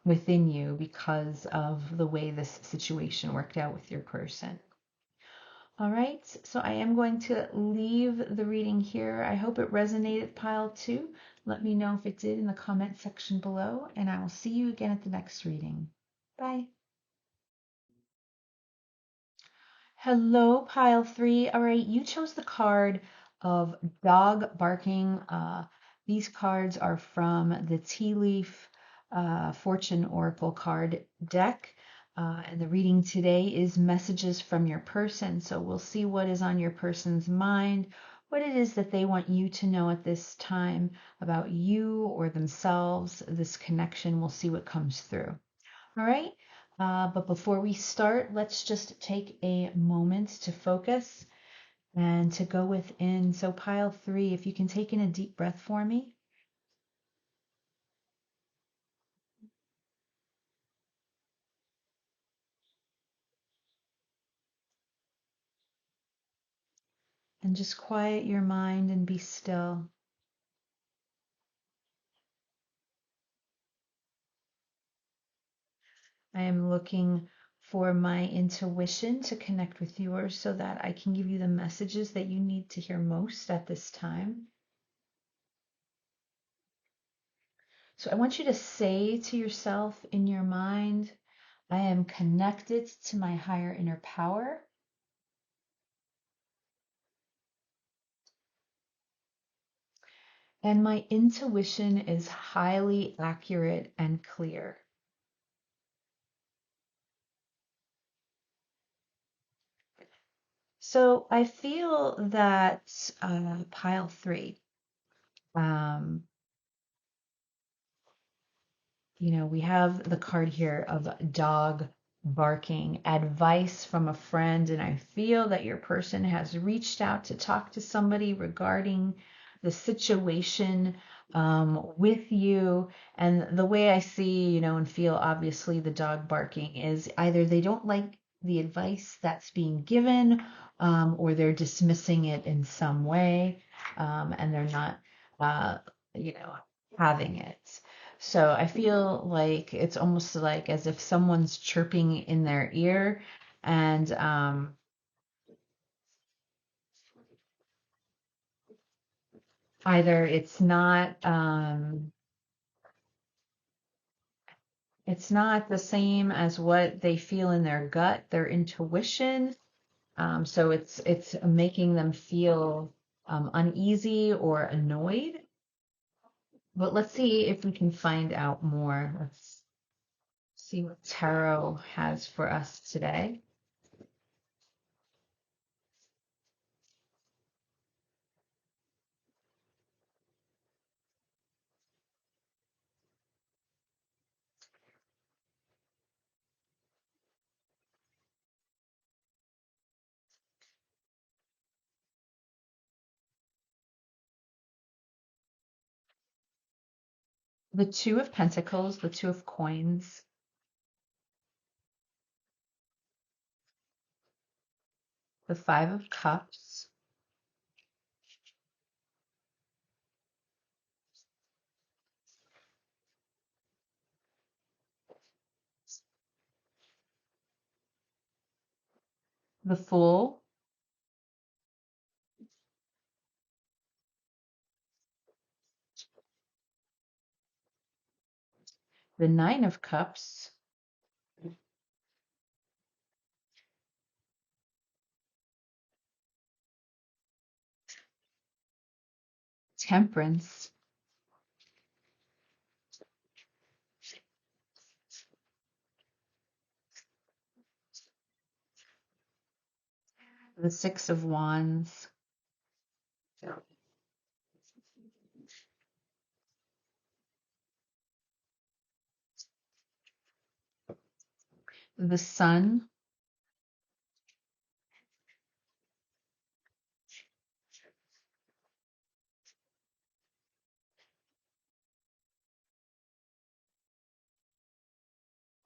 within you because of the way this situation worked out with your person. All right, so I am going to leave the reading here. I hope it resonated, pile two. Let me know if it did in the comment section below, and I will see you again at the next reading. Bye. Hello, pile three. All right, you chose the card of dog barking. These cards are from the Tea Leaf Fortune Oracle card deck. And the reading today is messages from your person. So we'll see what is on your person's mind, what it is that they want you to know at this time about you or themselves, this connection. We'll see what comes through. All right. But before we start, let's just take a moment to focus and to go within. So, pile three, if you can take in a deep breath for me and just quiet your mind and be still. I am looking for my intuition to connect with yours so that I can give you the messages that you need to hear most at this time. So, I want you to say to yourself in your mind, I am connected to my higher inner power. And my intuition is highly accurate and clear. So I feel that pile three, um, we have the card here of dog barking, advice from a friend, and I feel that your person has reached out to talk to somebody regarding the situation with you. And the way I see, and feel obviously the dog barking is either they don't like the advice that's being given, or they're dismissing it in some way, and they're not, uh, you know, having it. So I feel like it's almost like as if someone's chirping in their ear, and either it's not the same as what they feel in their gut, their intuition. So it's making them feel uneasy or annoyed. But let's see if we can find out more. Let's see what tarot has for us today. The Two of Pentacles, the Two of Coins, the Five of Cups, the Fool, the Nine of Cups, Temperance, the Six of Wands, the Sun,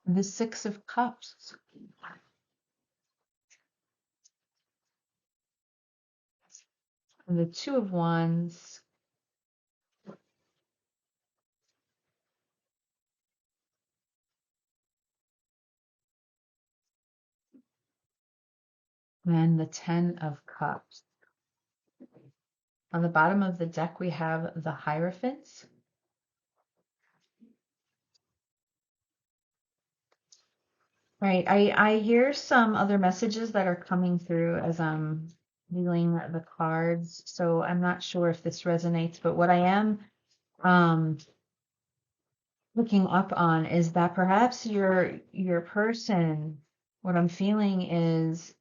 the Six of Cups, the Two of Wands, and the Ten of Cups. On the bottom of the deck, we have the Hierophant. Right. I hear some other messages that are coming through as I'm dealing the cards. So I'm not sure if this resonates, but what I am um looking up on is that perhaps your person, what I'm feeling is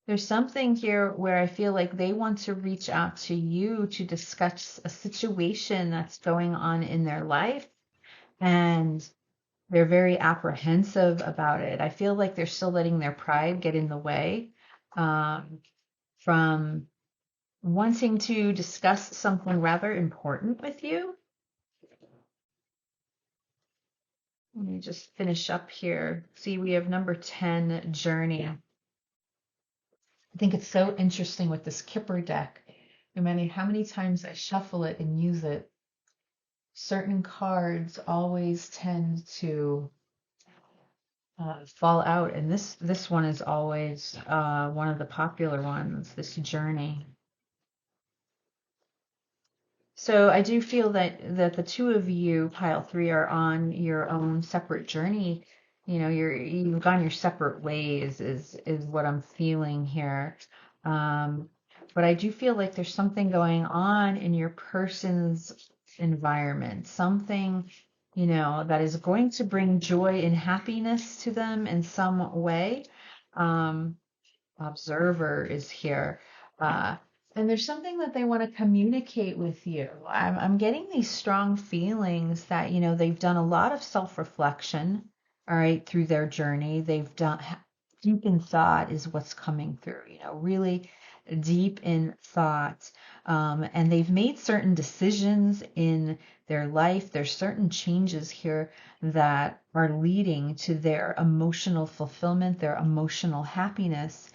there's something here where I feel like they want to reach out to you to discuss a situation that's going on in their life, and they're very apprehensive about it. I feel like they're still letting their pride get in the way, um, from wanting to discuss something rather important with you. Let me just finish up here. See, we have number 10, Journey. I think it's so interesting with this Kipper deck. No matter how many times I shuffle it and use it, certain cards always tend to fall out, and this one is always one of the popular ones. This Journey. So I do feel that the two of you, pile three, are on your own separate journey. You've gone your separate ways is what I'm feeling here. Um, but I do feel like there's something going on in your person's environment, something, that is going to bring joy and happiness to them in some way. Um, Observer is here. Uh, And there's something that they want to communicate with you. I'm getting these strong feelings that, they've done a lot of self-reflection, all right, through their journey. They've done deep in thought is what's coming through, really deep in thought. And they've made certain decisions in their life. There's certain changes here that are leading to their emotional fulfillment, their emotional happiness.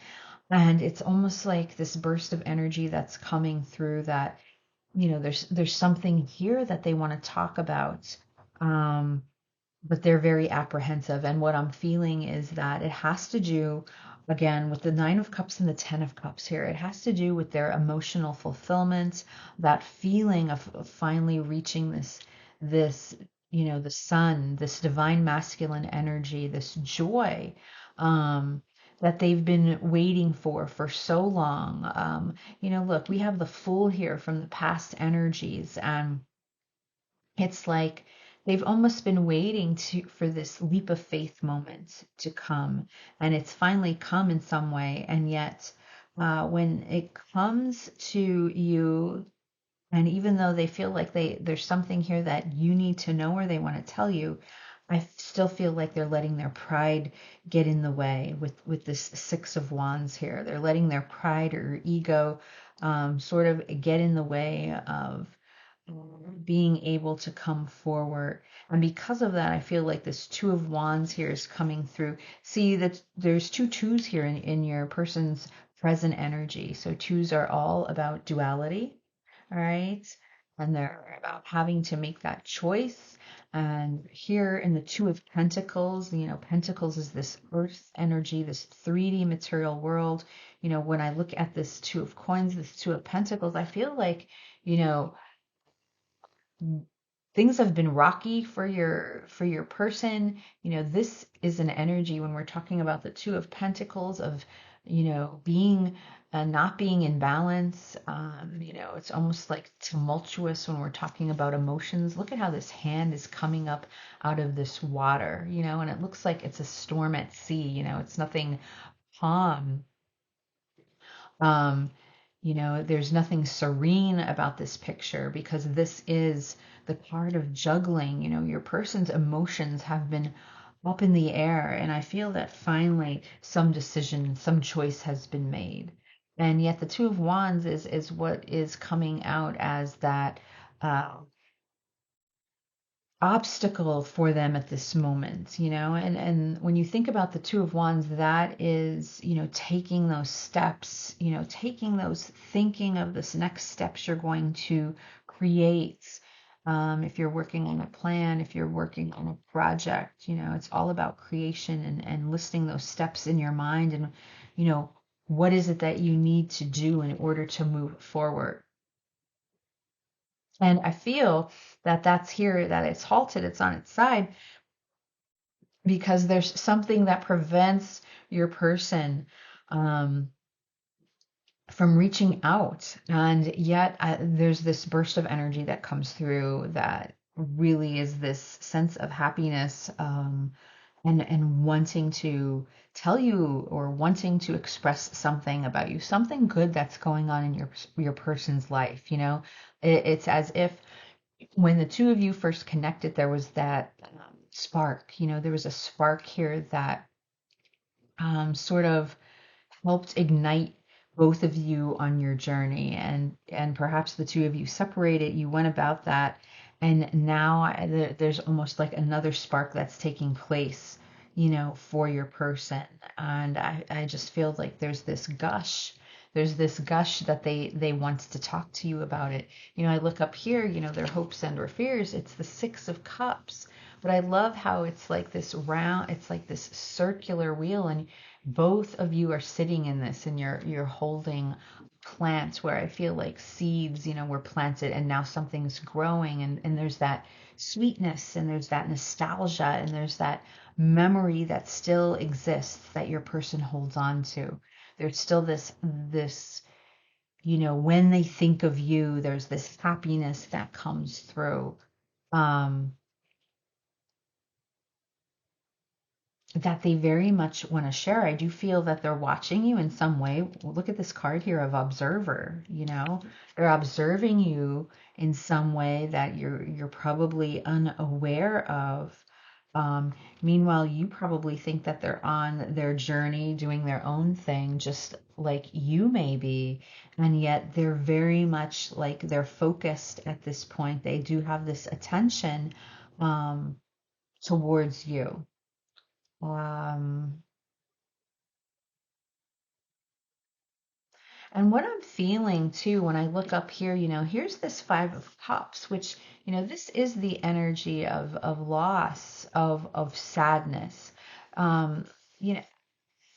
And it's almost like this burst of energy that's coming through that, there's something here that they want to talk about. Um, but they're very apprehensive. And what I'm feeling is that it has to do, again, with the Nine of Cups and the Ten of Cups here, it has to do with their emotional fulfillment, that feeling of finally reaching this, the sun, this divine masculine energy, this joy. That they've been waiting for so long. Look, we have the Fool here from the past energies, and it's like they've almost been waiting for this leap of faith moment to come, and it's finally come in some way. And yet, when it comes to you, and even though they feel like there's something here that you need to know or they want to tell you, I still feel like they're letting their pride get in the way with this Six of Wands here. They're letting their pride or ego sort of get in the way of being able to come forward. And because of that, I feel like this Two of Wands here is coming through. See that there's two twos here in your person's present energy. So twos are all about duality, all right? And they're about having to make that choice. And here in the Two of Pentacles, Pentacles is this earth energy, this 3D material world. When I look at this Two of Coins, this Two of Pentacles, I feel like, you know, things have been rocky for your person. This is an energy when we're talking about the Two of Pentacles of, being not being in balance. It's almost like tumultuous when we're talking about emotions. Look at how this hand is coming up out of this water, and it looks like it's a storm at sea. It's nothing calm. um, there's nothing serene about this picture because this is the part of juggling. Your person's emotions have been up in the air, and I feel that finally some decision, some choice has been made. And yet the Two of Wands is what is coming out as that uh, obstacle for them at this moment, and when you think about the Two of Wands, that is, taking those steps, taking those, thinking of this next steps you're going to create. If you're working on a plan, if you're working on a project, it's all about creation and listing those steps in your mind, and what is it that you need to do in order to move forward. And I feel that that's here, that it's halted, it's on its side, because there's something that prevents your person um, from reaching out. And yet there's this burst of energy that comes through that really is this sense of happiness, and wanting to tell you or wanting to express something about you, something good that's going on in your person's life. It's as if when the two of you first connected, there was that spark. There was a spark here that sort of helped ignite both of you on your journey, and perhaps the two of you separated, you went about that, and now there's almost like another spark that's taking place, for your person. And I just feel like there's this gush that they want to talk to you about it. I look up here, their hopes and or fears, it's the Six of Cups. But I love how it's like this round, it's like this circular wheel, and both of you are sitting in this, and you're holding plants where I feel like seeds, were planted, and now something's growing, and there's that sweetness, and there's that nostalgia, and there's that memory that still exists that your person holds on to. There's still this, when they think of you, there's this happiness that comes through. Um, that they very much want to share. I do feel that they're watching you in some way. Look at this card here of observer, they're observing you in some way that you're probably unaware of. Meanwhile, you probably think that they're on their journey doing their own thing, just like you may be. And yet they're very much like they're focused at this point. They do have this attention um, towards you. Um, And what I'm feeling too, when I look up here, here's this Five of Cups, which, this is the energy of loss, of sadness. Um, you know,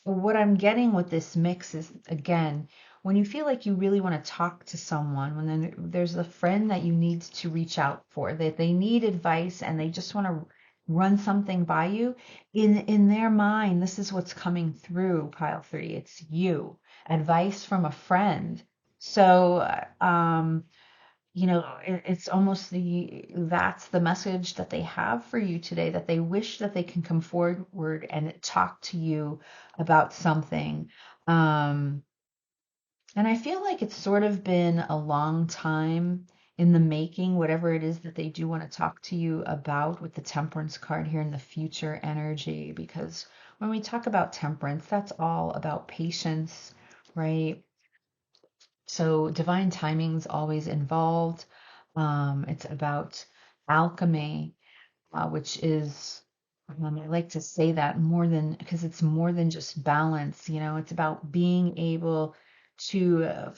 what I'm getting with this mix is, again, when you feel like you really want to talk to someone, when then there's a friend that you need to reach out for, that they need advice and they just want to run something by you, in their mind, this is what's coming through pile three. It's you, advice from a friend. So, it's almost that's the message that they have for you today, that they wish that they can come forward and talk to you about something. Um, and I feel like it's sort of been a long time in the making, whatever it is that they do want to talk to you about with the Temperance card here in the future energy, because when we talk about temperance, that's all about patience, right? So divine timing's always involved. It's about alchemy, which is, I like to say that more than, because it's more than just balance, it's about being able to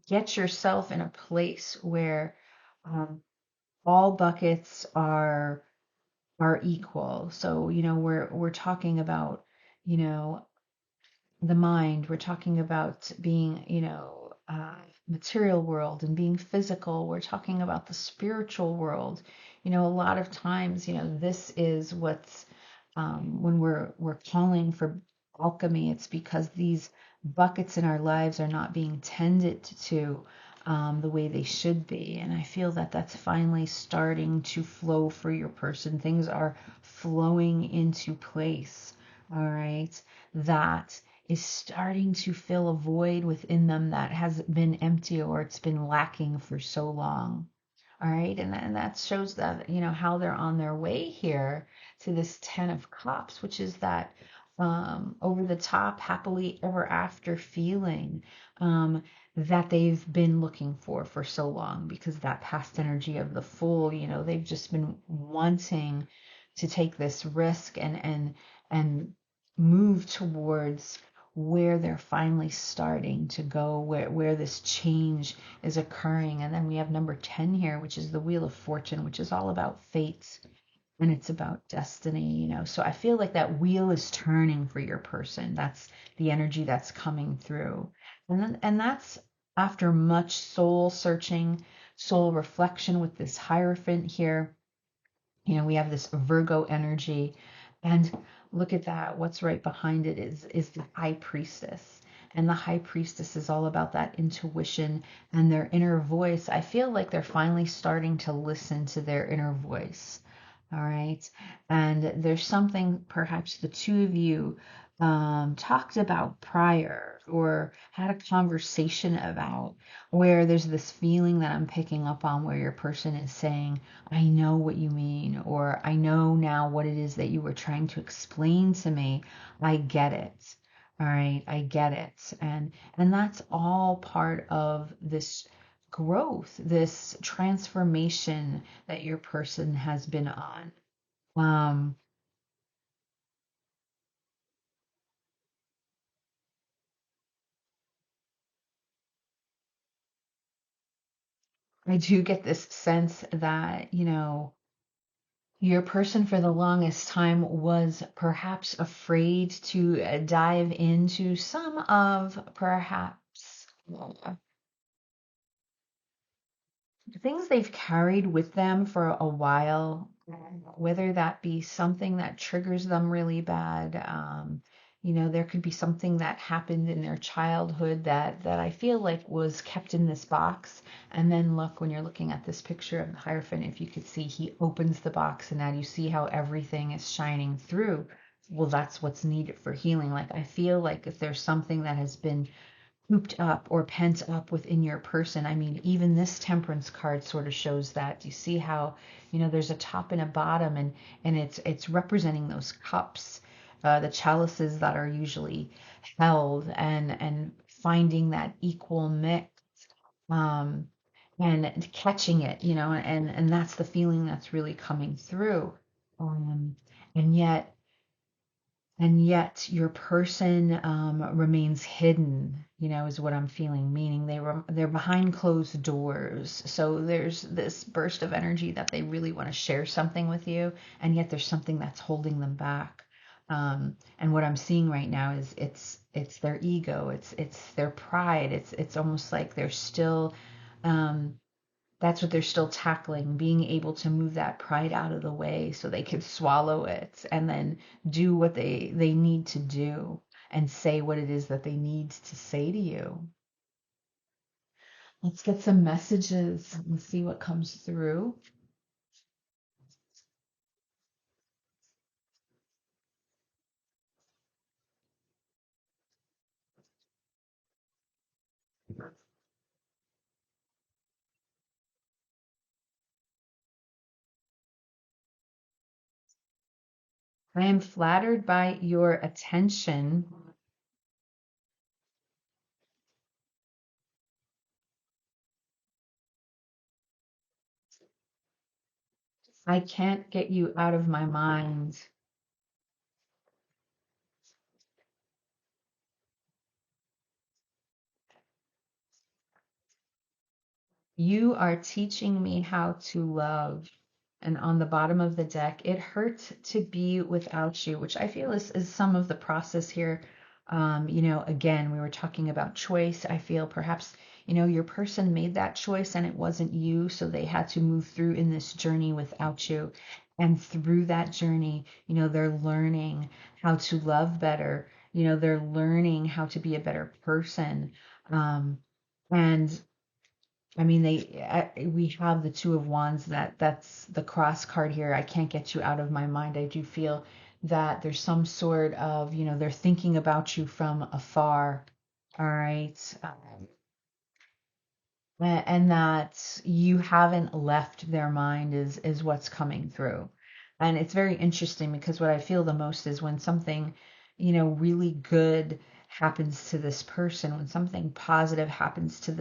get yourself in a place where um, all buckets are equal. So, we're talking about, you know, the mind. We're talking about being, material world and being physical. We're talking about the spiritual world. A lot of times, this is what's when we're calling for alchemy. It's because these buckets in our lives are not being tended to the way they should be. And I feel that that's finally starting to flow for your person. Things are flowing into place. All right. That is starting to fill a void within them that has been empty or it's been lacking for so long. All right. And that shows that, how they're on their way here to this 10 of Cups, which is that over the top, happily ever after feeling that they've been looking for so long, because that past energy of the Fool, they've just been wanting to take this risk and move towards where they're finally starting to go, where this change is occurring. And then we have number 10 here, which is the Wheel of Fortune, which is all about fates and it's about destiny. So I feel like that wheel is turning for your person. That's the energy that's coming through. And that's after much soul searching, soul reflection with this Hierophant here. We have this Virgo energy, and look at that. What's right behind it is the High Priestess. And the High Priestess is all about that intuition and their inner voice. I feel like they're finally starting to listen to their inner voice. All right. And there's something perhaps the two of you talked about prior or had a conversation about, where there's this feeling that I'm picking up on where your person is saying, I know what you mean, or I know now what it is that you were trying to explain to me. I get it. All right, I get it. And that's all part of this growth, this transformation that your person has been on. Um, I do get this sense that, your person for the longest time was perhaps afraid to dive into some of perhaps things they've carried with them for a while, whether that be something that triggers them really bad, There could be something that happened in their childhood that I feel like was kept in this box. And then look, when you're looking at this picture of the Hierophant, if you could see, he opens the box and now you see how everything is shining through. Well, that's what's needed for healing. Like, I feel like if there's something that has been cooped up or pent up within your person. I mean, even this Temperance card sort of shows that. Do you see how, there's a top and a bottom, and it's representing those cups, the chalices that are usually held, and finding that equal mix, um, and catching it, and that's the feeling that's really coming through. Um, and yet your person remains hidden, is what I'm feeling, meaning they're behind closed doors. So there's this burst of energy that they really want to share something with you, and yet there's something that's holding them back. And what I'm seeing right now is it's their ego, it's their pride. It's almost like they're still um, that's what they're still tackling, being able to move that pride out of the way so they can swallow it and then do what they need to do and say what it is that they need to say to you. Let's get some messages and see what comes through. I am flattered by your attention. I can't get you out of my mind. You are teaching me how to love. And on the bottom of the deck, it hurts to be without you, which I feel is some of the process here. Again, we were talking about choice. I feel perhaps, your person made that choice and it wasn't you, so they had to move through in this journey without you. And through that journey, they're learning how to love better. They're learning how to be a better person. And I mean, we have the Two of Wands. That's the cross card here. I can't get you out of my mind. I do feel that there's some sort of, they're thinking about you from afar. All right. And that you haven't left their mind is what's coming through. And it's very interesting because what I feel the most is when something, really good happens to this person, when something positive happens to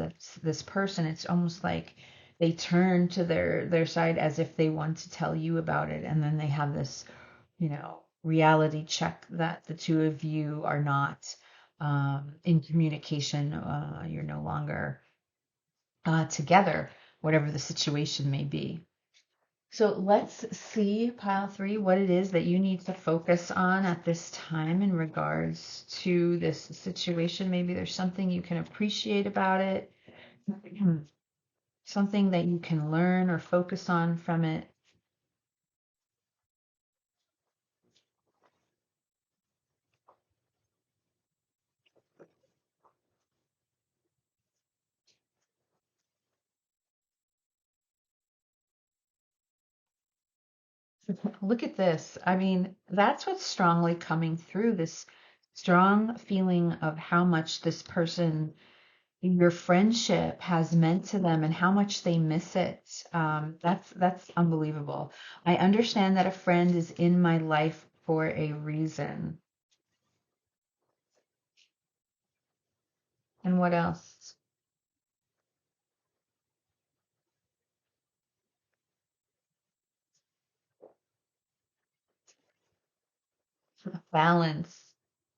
this person, it's almost like they turn to their side as if they want to tell you about it, and then they have this, reality check that the two of you are not in communication. You're no longer together, whatever the situation may be. So let's see, pile three, what it is that you need to focus on at this time in regards to this situation. Maybe there's something you can appreciate about it, something that you can learn or focus on from it. Look at this. I mean, that's what's strongly coming through, this strong feeling of how much this person, your friendship, has meant to them and how much they miss it. That's unbelievable. I understand that a friend is in my life for a reason. And what else? Balance.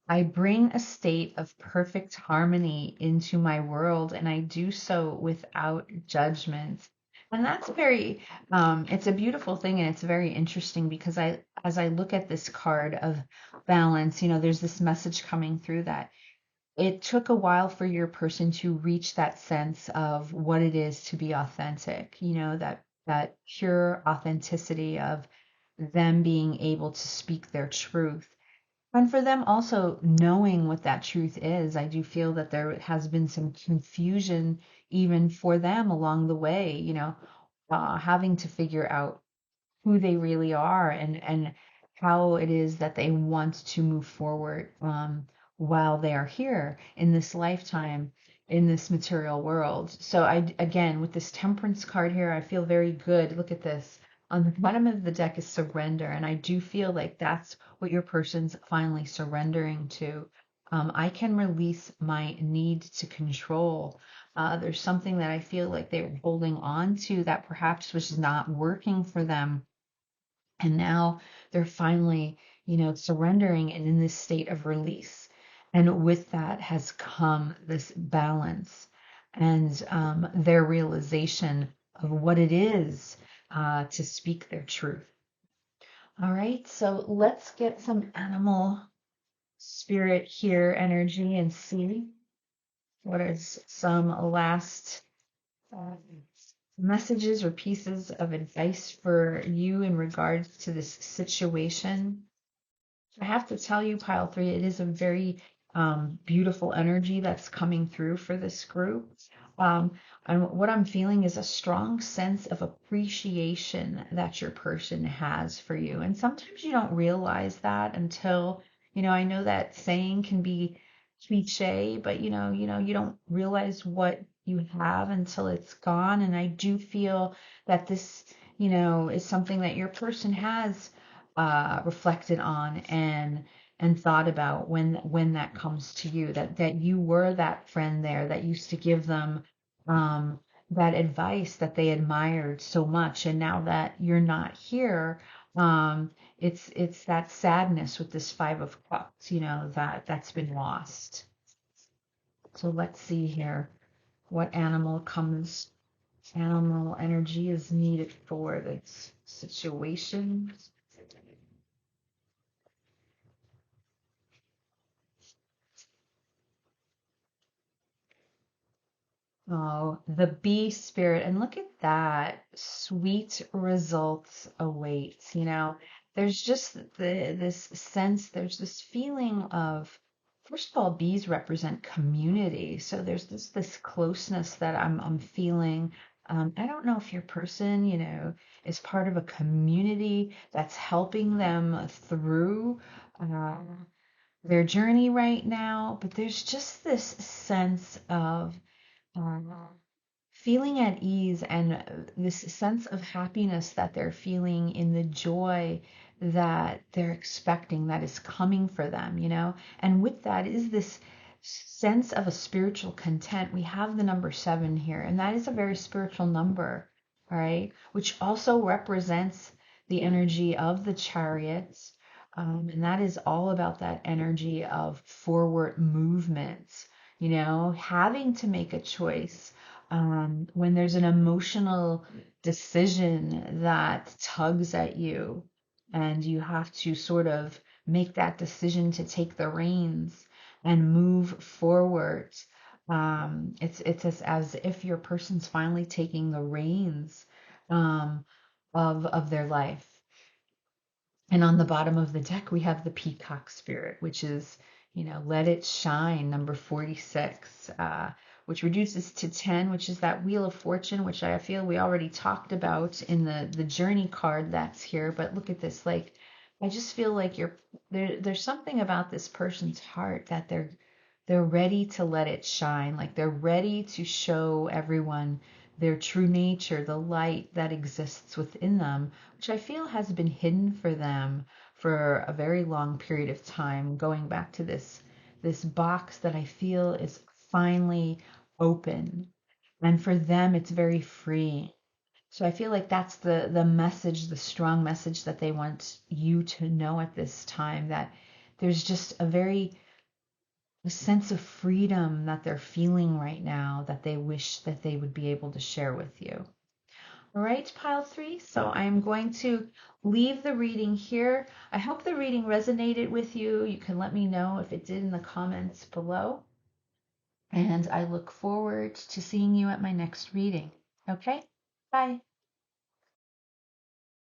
I bring a state of perfect harmony into my world, and I do so without judgment. And that's it's a beautiful thing, and it's very interesting because as I look at this card of balance, there's this message coming through that it took a while for your person to reach that sense of what it is to be authentic, that pure authenticity of them being able to speak their truth. And for them also knowing what that truth is, I do feel that there has been some confusion even for them along the way, having to figure out who they really are and how it is that they want to move forward while they are here in this lifetime in this material world. So I again with this temperance card here, I feel very good. Look at this. On the bottom of the deck is surrender, and I do feel like that's what your person's finally surrendering to. I can release my need to control. There's something that I feel like they were holding on to that perhaps was not working for them, and now they're finally, surrendering and in this state of release. And with that has come this balance and their realization of what it is to speak their truth. All right, so let's get some animal spirit here energy and see what is some last uh, messages or pieces of advice for you in regards to this situation. I have to tell you, pile three, it is a very beautiful energy that's coming through for this group. Um, and what I'm feeling is a strong sense of appreciation that your person has for you. And sometimes you don't realize that until, I know that saying can be cliche, but you don't realize what you have until it's gone. And I do feel that this, is something that your person has reflected on and thought about when that comes to you, that you were that friend there that used to give them um, that advice that they admired so much, and now that you're not here, it's that sadness with this Five of Cups, that's been lost. So let's see here what animal energy is needed for this situation. Oh, the bee spirit. And look at that. Sweet results await. There's just this sense, there's this feeling of, first of all, bees represent community. So there's this closeness that I'm feeling. I don't know if your person, is part of a community that's helping them through uh, their journey right now, but there's just this sense of uh, feeling at ease and this sense of happiness that they're feeling in the joy that they're expecting that is coming for them, And with that is this sense of a spiritual content. We have the number 7 here, and that is a very spiritual number, all right, which also represents the energy of the chariots. And that is all about that energy of forward movement, having to make a choice when there's an emotional decision that tugs at you and you have to sort of make that decision to take the reins and move forward. It's as if your person's finally taking the reins um, of their life. And on the bottom of the deck, we have the peacock spirit, which is, let it shine, number 46, which reduces to 10, which is that wheel of fortune, which I feel we already talked about in the journey card that's here. But look at this, like, I just feel like there's something about this person's heart that they're ready to let it shine, like they're ready to show everyone their true nature, the light that exists within them, which I feel has been hidden for them for a very long period of time, going back to this box that I feel is finally open. And for them, it's very free. So I feel like that's the message, the strong message that they want you to know at this time, that there's just a sense of freedom that they're feeling right now that they wish that they would be able to share with you. All right, pile three. So I'm going to leave the reading here. I hope the reading resonated with you. You can let me know if it did in the comments below. And I look forward to seeing you at my next reading. Okay, bye.